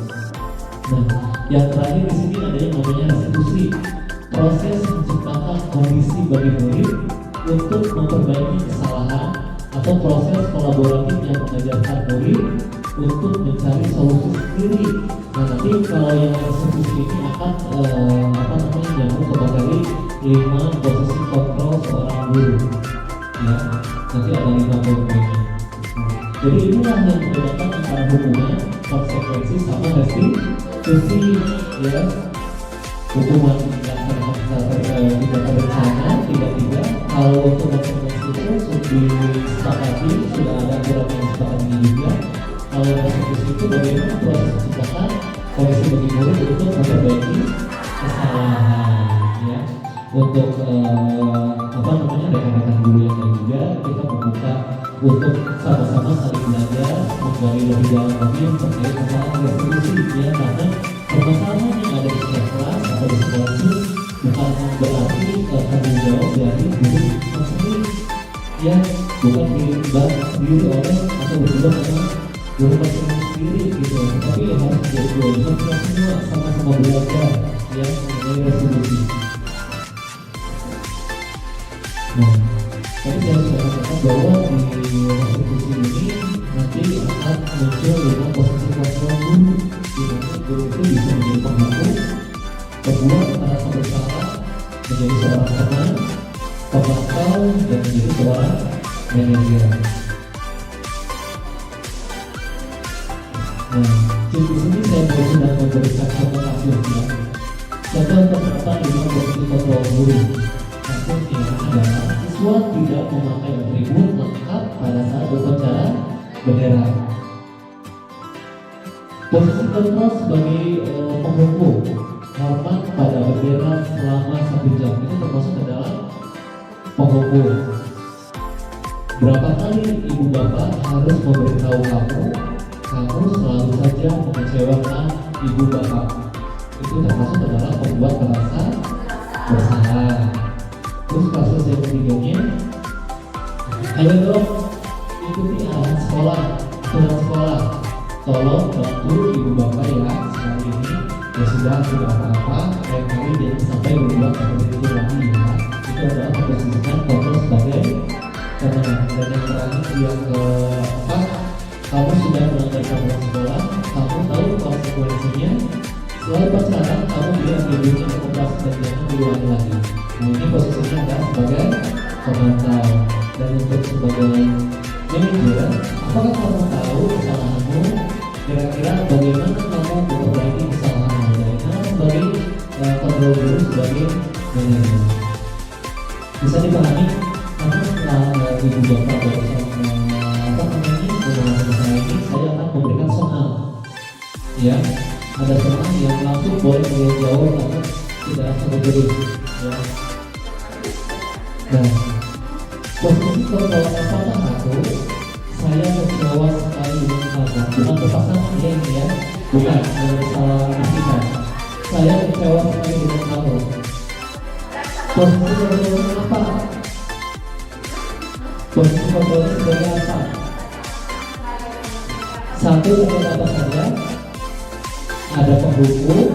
Nah, yang terakhir di sini ada yang namanya restitusi, proses menciptakan kondisi bagi murid untuk memperbaiki kesalahan atau proses kolaboratif yang mengajarkan murid untuk mencari solusi sendiri. Nah, nanti kalau yang restitusi ini akan nyambung kepada 5 posisi kontrol seorang guru, ya. Nanti ada 5 poin. Jadi inilah yang membedakan antara hukuman, konsekuensi sama restitusi, ya. Hukuman yang tidak terencana, tidak. Kalau untuk konsekuensi itu sudah disepakati, sudah ada aturan yang disepakati juga. Kalau restitusi itu bagaimana proses menciptakan kondisi bagi murid untuk memperbaiki kesalahan, ya. Untuk rekan-rekan guru yang lain juga kita membuka untuk sama-sama saling belajar, menggali lebih dalam lagi yang terkait masalah restitusi, ya. Karena permasalahan yang ada di sekolah kelas atau di sekolah itu bukan berarti tanggung jawab dari guru tersebut, ya, bukan diimban sendiri oleh atau berjuang sama guru tersebut sendiri gitu, tapi harus menjadi dua kita semua sama-sama belajar, ya, mengenai restitusi. Nah, tadi saya sudah katakan bahwa di restitusi ini nanti akan muncul 5 posisi kontrol guru, di mana guru itu bisa menjadi pembantu, pembuat merasa bersalah, menjadi seorang teman, pemantau, dan menjadi seorang manajer. Nah, di sini saya sudah memberikan contoh kasusnya. Contoh penerapan 5 posisi kontrol guru. Kasusnya adalah siswa tidak memakai atribut lengkap pada saat upacara bendera. Posisi kontrol sebagai penghukum hormat pada bendera selama 1 jam itu termasuk ke dalam penghukum. Berapa kali ibu bapak harus memberitahu kamu selalu saja mengecewakan ibu bapak, itu termasuk ke dalam membuat merasa bersalah. Terus kasus yang ketiganya, ayo dong ikuti arahan sekolah, aturan sekolah, tolong bantu ibu bapak ya, sekali ini ya sudah tidak apa-apa, lain kali jangan sampai berbuat seperti itu lagi ya. Itu adalah memposisikan kontrol sebagai teman. Dan yang terakhir yang keempat, kamu sudah melanggar aturan sekolah, kamu tahu konsekuensinya. Setelah pacaran, kamu bilang dirinya operasi dan jangan diulangi lagi. Nah, ini posisinya adalah sebagai pemantau. Dan untuk sebagai manajer, apakah kamu tahu kesalahanmu? Kira-kira bagaimana kamu memperbaiki kesalahanmu? Bagaimana sebagai kontrol guru sebagai manajer? Bisa dipahami? Karena setelah ibu bapak barusan mengenai saya ini, saya akan memberikan soal. Ya, ada soal yang langsung boleh jawab atau tidak langsung berdiri. Ya. Nah, posisi kontrol apakah aku? Saya kecewa sekali dengan kamu, bukan berpasangan ya ini ya, bukan salah kita. Saya kecewa sekali dengan kamu. Posisi kontrolnya apa? Posisi kontrolnya sebagai apa? Satu sebagai apa saja? Ada penghukum,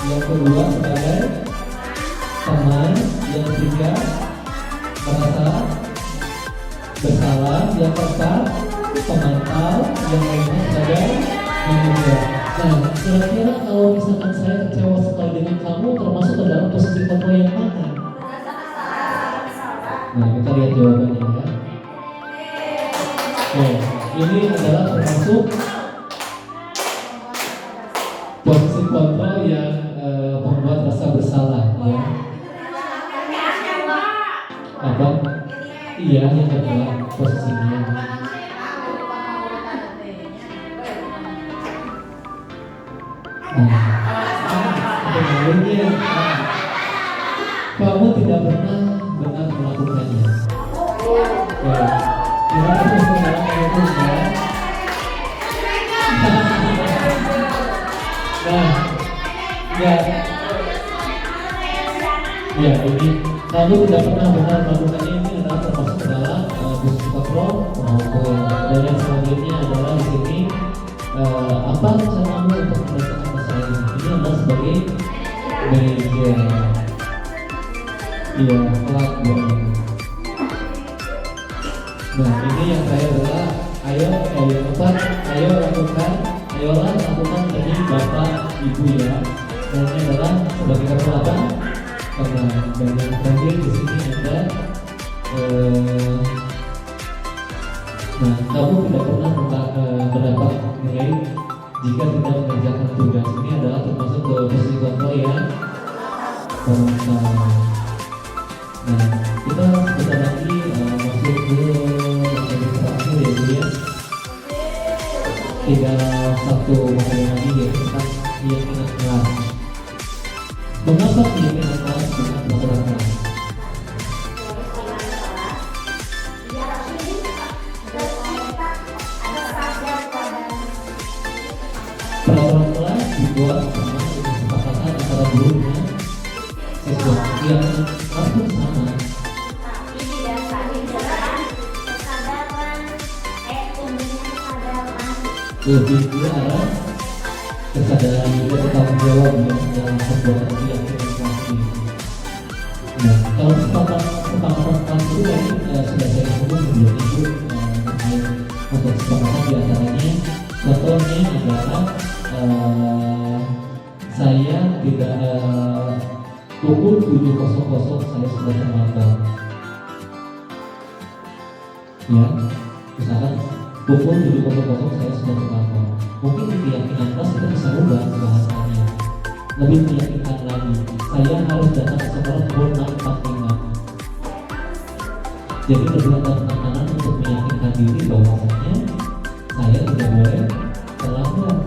yang kedua sebagai teman, yang ketiga merasa bersalah, yang keempat pemantau, yang lainnya sadar menduga. Nah, kira-kira kalau misalkan saya kecewa sekali dengan kamu, termasuk ke dalam posisi kontrol yang mana? Nah, kita lihat jawabannya ya. Oke, ini adalah termasuk posisi kontrol yang membuat rasa bersalah ya. Apa? Iya, yang kedua posisinya. Menurutnya kamu tidak pernah benar melakukannya. Gimana saudara itu ya? Nah, ya ini kamu tidak pernah benar melakukannya, ini adalah termasuk dalam posisi kontrol maupun dan yang selanjutnya adalah di sini apa rencanamu untuk mendapatkan masalah ini? Ini adalah sebagai manajer. Iya, telat banget. Nah, ini yang saya adalah ayo lakukan, ayolah lakukan dari bapak ibu ya. Dan ini adalah sebagai kata karena dan yang terakhir di sini ada nah, kamu tidak pernah mendapat nilai jika tidak mengerjakan tugas. Ini adalah termasuk ke posisi kontrol ya. Nah, kita sebentar lagi masuk ke materi terakhir ya Bu ya. Tinggal satu materi lagi ya tentang keyakinan kelas. Mengapa keyakinan kelas dengan peraturan kelas? Peraturan kelas dibuat sama dengan kesepakatan antara guru dengan siswa. Keyakinan kelas pun sama. Lebih ke arah kesadaran juga bertanggung jawab ya dalam perbuatan keyakinan kelas ini. Nah, kalau kesepakatan kelas itu tadi sudah saya sebut sebelumnya itu untuk kesepakatan diantaranya contohnya adalah saya tidak pukul 7.00 saya sudah terlambat ya, misalkan pukul 7.00 saya sudah terlambat. Mungkin di keyakinan kelas kita bisa ubah bahasanya lebih meyakinkan lagi, saya harus datang ke sekolah pukul 6.45. Jadi lebih ada penekanan untuk meyakinkan diri bahwasanya saya tidak boleh terlambat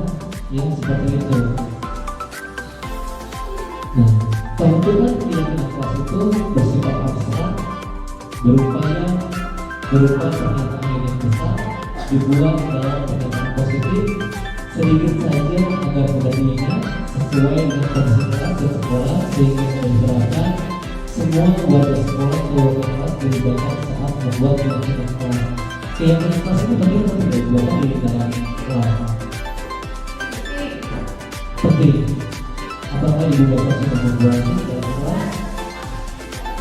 yang seperti itu. Nah, pembentukan keyakinan kelas itu bersifat abstrak, berupa pernyataan yang besar dibuat dalam pernyataan positif sedikit saja agar mudah diingat sesuai dengan kondisi kelas dan sekolah, sehingga diterapkan semua warga sekolah keluarga kelas dilibatkan saat membuat keyakinan kelas. Keyakinan kelas itu bagaimana tidak dibuat di dalam kelas? Penting. Apakah ibu bapak sudah membuatnya dalam kelas?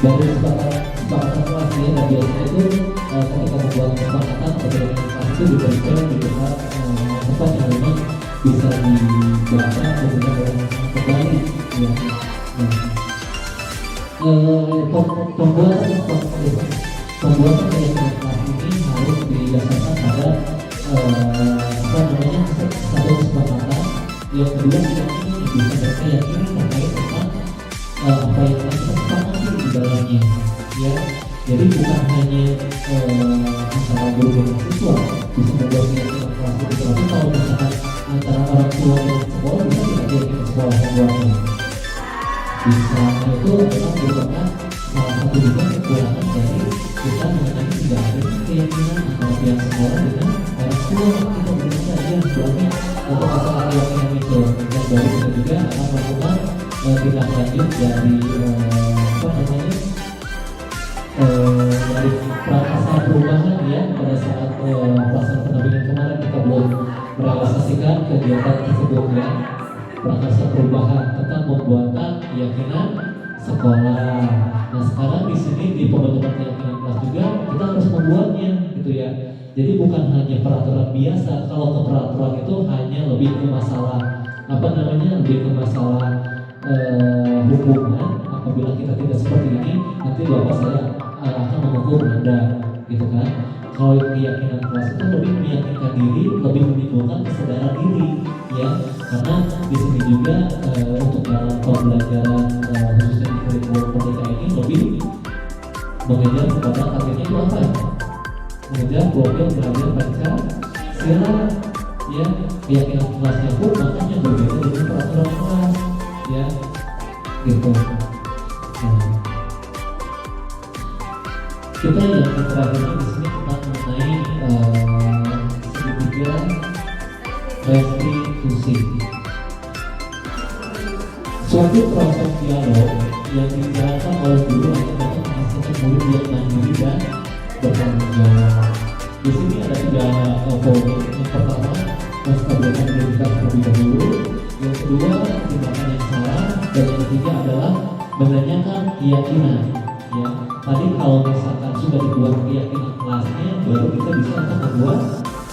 Dari kesepakatan kelas ya, dan biasanya itu ketika membuat kesepakatan keyakinan kelas itu diberikan di dekat tempat yang memang bisa dibaca dan juga kembali ya. Pembuatan keyakinan kelas ini harus didasarkan pada satu kesepakatan. Yang kedua kita bisa berkeyakinan terkait tentang apa yang kita sepakati di dalamnya ya. Jadi bukan hanya antara guru dan siswa bisa membuat keyakinan kelas itu, tapi kalau misalkan antara orang tua dan sekolah bisa tidak keyakinan sekolah membuatnya. Misalnya itu adalah merupakan salah satu juga kekurangan dari kita mengenai tidak ada keyakinan antara pihak sekolah dengan orang tua. Kita berikan saja sebenarnya untuk masalah keyakinan itu, dan baru kita juga akan melakukan tindak lanjut dari dari prakarsa perubahan ya. Pada saat pelaksanaan pendampingan kemarin kita belum merealisasikan kegiatan tersebut ya, prakarsa perubahan tentang pembuatan keyakinan sekolah. Nah sekarang di sini di pembentukan keyakinan kelas juga kita harus membuatnya gitu ya. Jadi bukan hanya peraturan biasa. Kalau ke peraturan itu hanya lebih ke masalah apa namanya, lebih ke masalah hubungan. Apabila kita tidak seperti ini, nanti bapak saya akan menghukum Anda, gitu kan? Kalau keyakinan kelas itu lebih meyakinkan diri, lebih menimbulkan kesadaran diri, ya. Karena di sini juga untuk dalam pembelajaran khususnya di kurikulum merdeka ini lebih mengejar kepada targetnya itu apa? Mengejar profil belajar Pancasila, ya. Keyakinan kelasnya pun makanya berbeda dengan peraturan kelas, ya, gitu. Nah, kita yang terakhir di sini kita mengenai segitiga restitusi. Suatu proses dialog yang dijalankan oleh guru akan dapat menghasilkan murid yang mandiri dan bertanggung jawab. Di sini ada 3 poin. Yang pertama, menstabilkan identitas terlebih dahulu. Yang kedua, tindakan yang salah. Dan yang ketiga adalah menanyakan keyakinan. Ya, tadi kalau misalkan sudah dibuat keyakinan kelasnya, baru kita bisa untuk membuat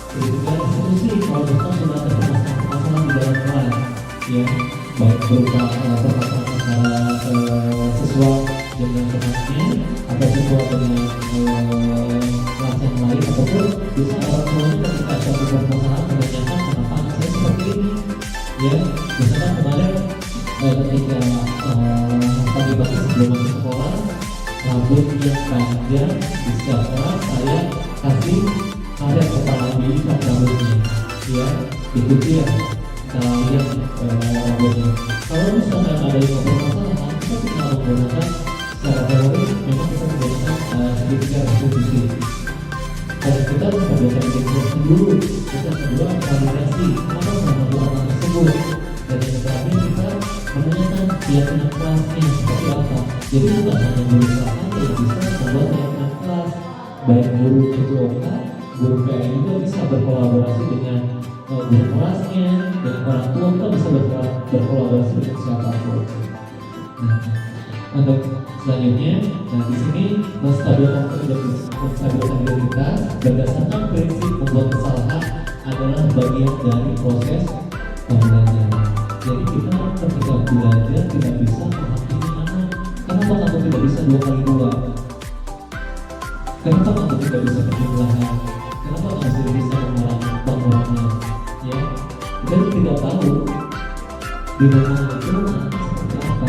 segitiga restitusi. Kalau misalkan sudah ada permasalahan di dalam kelas, ya, baik berupa permasalahan antara siswa dengan temannya atau siswa dengan kelas yang lain, ataupun bisa orang tuanya ketika suatu permasalahan menanyakan kenapa anak saya seperti ini, ya. Misalkan kemarin ketika pagi-pagi sebelum masuk sekolah, rambutnya panjang di setiap kelas saya kasih karet kepala diikat rambutnya, ya, ikuti ya cara lihat rambutnya. Kalau misalnya ada yang bermasalah, kita tinggal menggunakan secara teori, memang kita menggunakan segitiga restitusi. Dan kita bisa belajar identifikasi dulu. Yang kedua, validasi apa yang membuat hal tersebut. Dan yang terakhir kita menanyakan keyakinan kelasnya seperti apa. Jadi bukan hanya guru kelas saja yang bisa membuat keyakinan kelas, baik guru ketua, guru PA juga bisa berkolaborasi dengan guru kelasnya, dengan orang tua kita bisa berkolaborasi dengan siapapun. Nah, untuk selanjutnya, nah di sini menstabilkan identitas berdasarkan prinsip membuat kesalahan adalah bagian dari proses pembelajaran. Jadi kita ketika belajar tidak bisa menghakimi anak. Kenapa kamu tidak bisa 2 kali 2? Kenapa kamu tidak bisa penjumlahan? Kenapa kamu tidak bisa mengurangnya? Ya, kita tidak tahu di rumah itu seperti apa.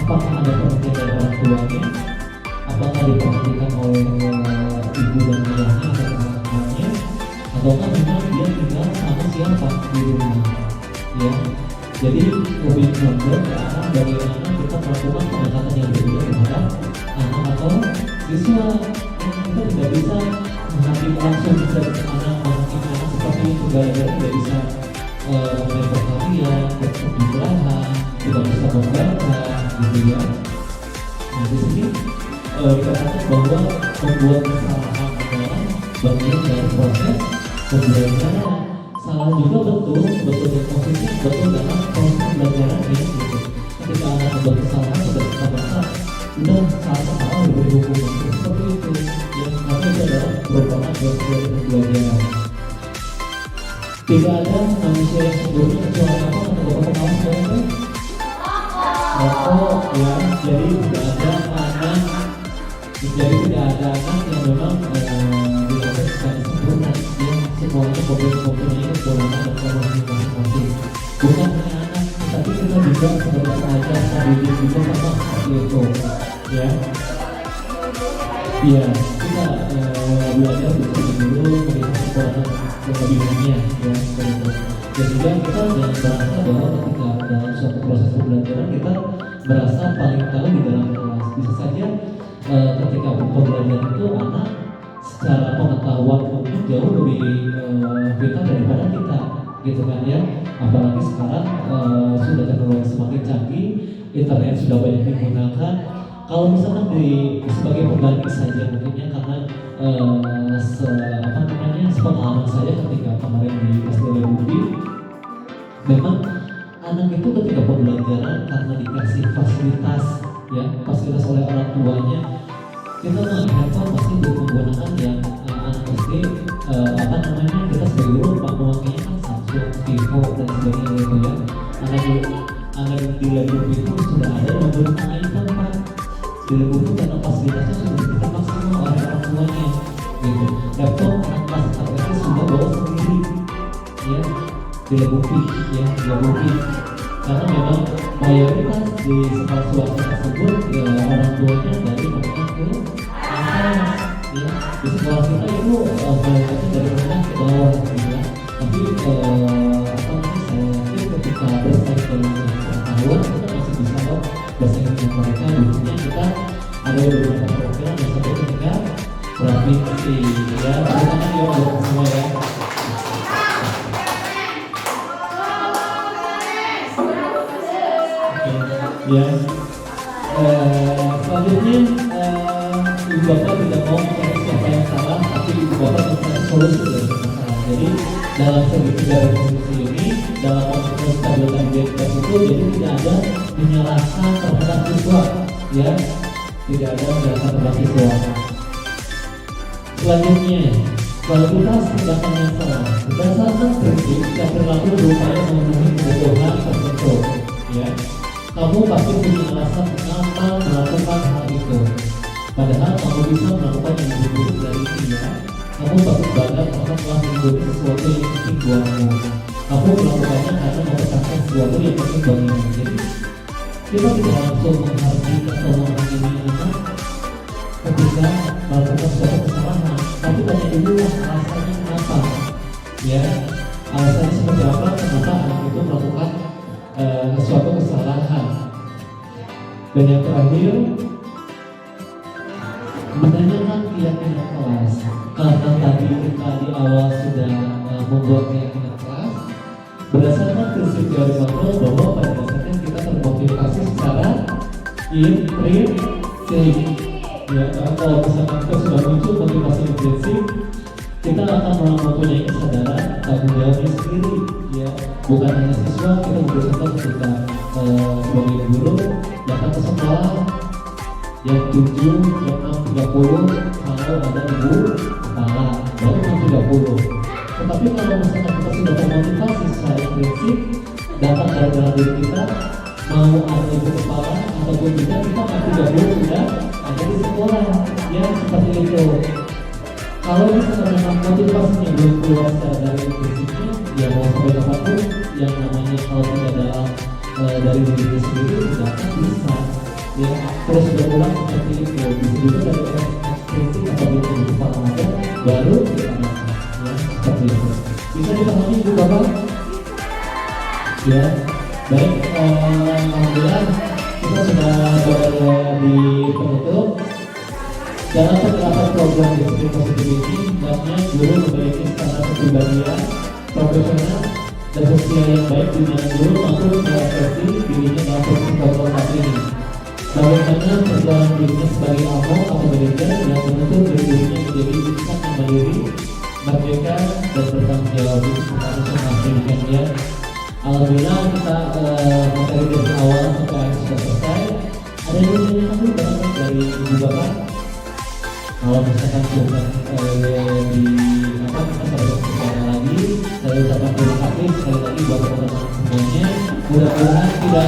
Apakah ada perhatian dari orang tuanya? Apakah diperhatikan oleh ibu dan ayahnya atau teman-temannya? Ataukah memang dia tinggal sama siapa di rumah? Ya, jadi lebih mudah karena bagaimana kita melakukan pendekatan yang berbeda terhadap anak atau siswa. Kita tidak bisa menghakimi langsung dari anak, menghakimi anak seperti itu. Gara-gara tidak bisa menembak kalian, berjumlahan, tidak bisa membaca, gitu ya. Nah di sini dikatakan bahwa membuat kesalahan adalah bagian dari proses pembelajaran. Salah juga betul yang positif, betul dalam proses pembelajaran ini. Gitu. Ketika anak membuat kesalahan, sudah kita bahas, udah salah diberi hukuman seperti itu. Yang karena itu adalah merupakan proses pembelajaran. Tidak ada manusia yang sempurna kecuali apa kata bapak pengawas saya? Rokok, ya. Jadi tidak ada anak yang memang dilahirkan secara sempurna. Yang semuanya komponen-komponennya sempurna dan komponen masing-masing. Bukan hanya anak, tapi kita juga sebagai pelajar didik juga sama seperti itu, ya. Iya, kita belajar dulu melihat kekuatan kelebihannya, ya, seperti itu. Dan juga kita jangan merasa bahwa ketika dalam suatu proses pembelajaran kita merasa paling tahu di dalam kelas. Bisa saja ketika pembelajaran itu anak secara pengetahuan umum jauh lebih pintar daripada kita, gitu kan ya. Apalagi sekarang sudah teknologi semakin canggih, internet sudah banyak digunakan. Kalau misalkan sebagai pembanding saja mungkinnya karena sepengalaman saya ketika kemarin di SDW Budi, memang anak itu ketika pembelajaran karena dikasih fasilitas ya fasilitas oleh orang tuanya. Kita handphone pasti menggunakan yang anak SD apa namanya, kita sebagai guru pemakainya kan Samsung, Vivo dan sebagainya gitu ya. Anak di level itu sudah ada yang menggunakan iPhone Pak. Di level itu karena fasilitasnya sudah diberikan maksimal oleh orang tuanya gitu. Laptop anak kelas 1 SD sudah bawa sendiri ya di level ya di level karena memang mayoritas di sekolah swasta tersebut ya, orang tuanya dari menengah ke atas ya. Di sekolah kita itu mayoritasnya dari menengah ke bawah gitu ya. Tapi apa namanya, saya yakin ketika bersaing dengan pengetahuan kita masih bisa kok bersaing dengan mereka. Buktinya kita ada beberapa program yang sampai ketika provinsi ya, tangan ya buat semua ya. Ya, selanjutnya ibu bapak tidak mau mencari siapa yang salah, tapi ibu bapak mencari solusi dari masalah. Jadi dalam segitiga revolusi ini, dalam konteks stabilitas identitas itu, jadi tidak ada menyalahkan terhadap siswa, ya, tidak ada menyalahkan terhadap siswa. Selanjutnya, kualitas tindakan yang salah berdasarkan prinsip yang berlaku berupaya memenuhi kebutuhan tertentu, ya. Kamu pasti punya alasan mengapa melakukan hal itu. Padahal kamu bisa melakukan yang lebih buruk dari ini ya. Kamu pasti bangga karena telah mengikuti sesuatu yang penting buatmu. Kamu melakukannya karena mempertahankan sesuatu yang penting bagimu. Jadi kita tidak langsung menghargai atau menghakimi anak ketika melakukan suatu kesalahan. Tapi tanya dulu lah alasannya kenapa. Ya, alasannya seperti apa? Kenapa anak itu melakukan suatu kesalahan. Dan yang terakhir, menanyakan keyakinan kelas. Karena tadi kita di awal sudah membuat keyakinan kelas berdasarkan prinsip teori kontrol bahwa pada dasarnya kita termotivasi secara intrinsik. Ya, kalau misalkan kita sudah muncul motivasi intrinsik, kita akan mempunyai kesadaran tanggung jawabnya sendiri, ya. Bukan hanya siswa, kita memberi contoh ketika sebagai guru datang ke sekolah jam 7, jam 6.30 kalau ada ibu kepala baru jam 30. Tetapi kalau misalkan kita sudah termotivasi secara prinsip datang dari dalam diri kita, mau ada ibu kepala ataupun tidak, kita jam 30 sudah ada di sekolah, ya seperti itu. Kalau misalkan memang motivasinya belum keluar secara dari prinsipnya, ya mau sampai kapanpun yang namanya kalau tidak dalam dari diri sendiri tidak akan bisa, ya. Terus berulang seperti itu. Bisa juga dari prinsip apabila itu kepala ada, baru kita makan, ya seperti itu. Bisa dipahami ibu bapak? Ya, baik. Alhamdulillah kita sudah berada di penutup. Dalam penerapan program disiplin positif ini, hendaknya guru memiliki standar kepribadian, profesional, dan sosial yang baik di mana guru mampu mengekspresi dirinya dalam proses kontrol saat ini. Bagaimana perjalanan dirinya sebagai among atau manajer yang menuntut dirinya menjadi insan yang mandiri, merdeka, dan bertanggung jawab di sekitar pendidikan dia. Alhamdulillah kita materi dari awal sampai akhir sudah selesai. Ada yang ditanyakan dulu barangkali dari ibu bapak? Kalau misalkan sudah di apa kita sampai berbicara lagi, saya ucapkan terima kasih sekali lagi buat teman-teman semuanya. Mudah-mudahan tidak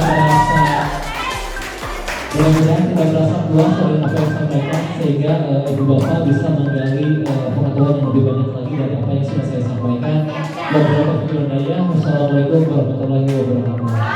merasa puas dari apa yang disampaikan, sehingga ibu bapak bisa menggali pengetahuan yang lebih banyak lagi dari apa yang sudah saya sampaikan. Wassalamualaikum warahmatullahi wabarakatuh.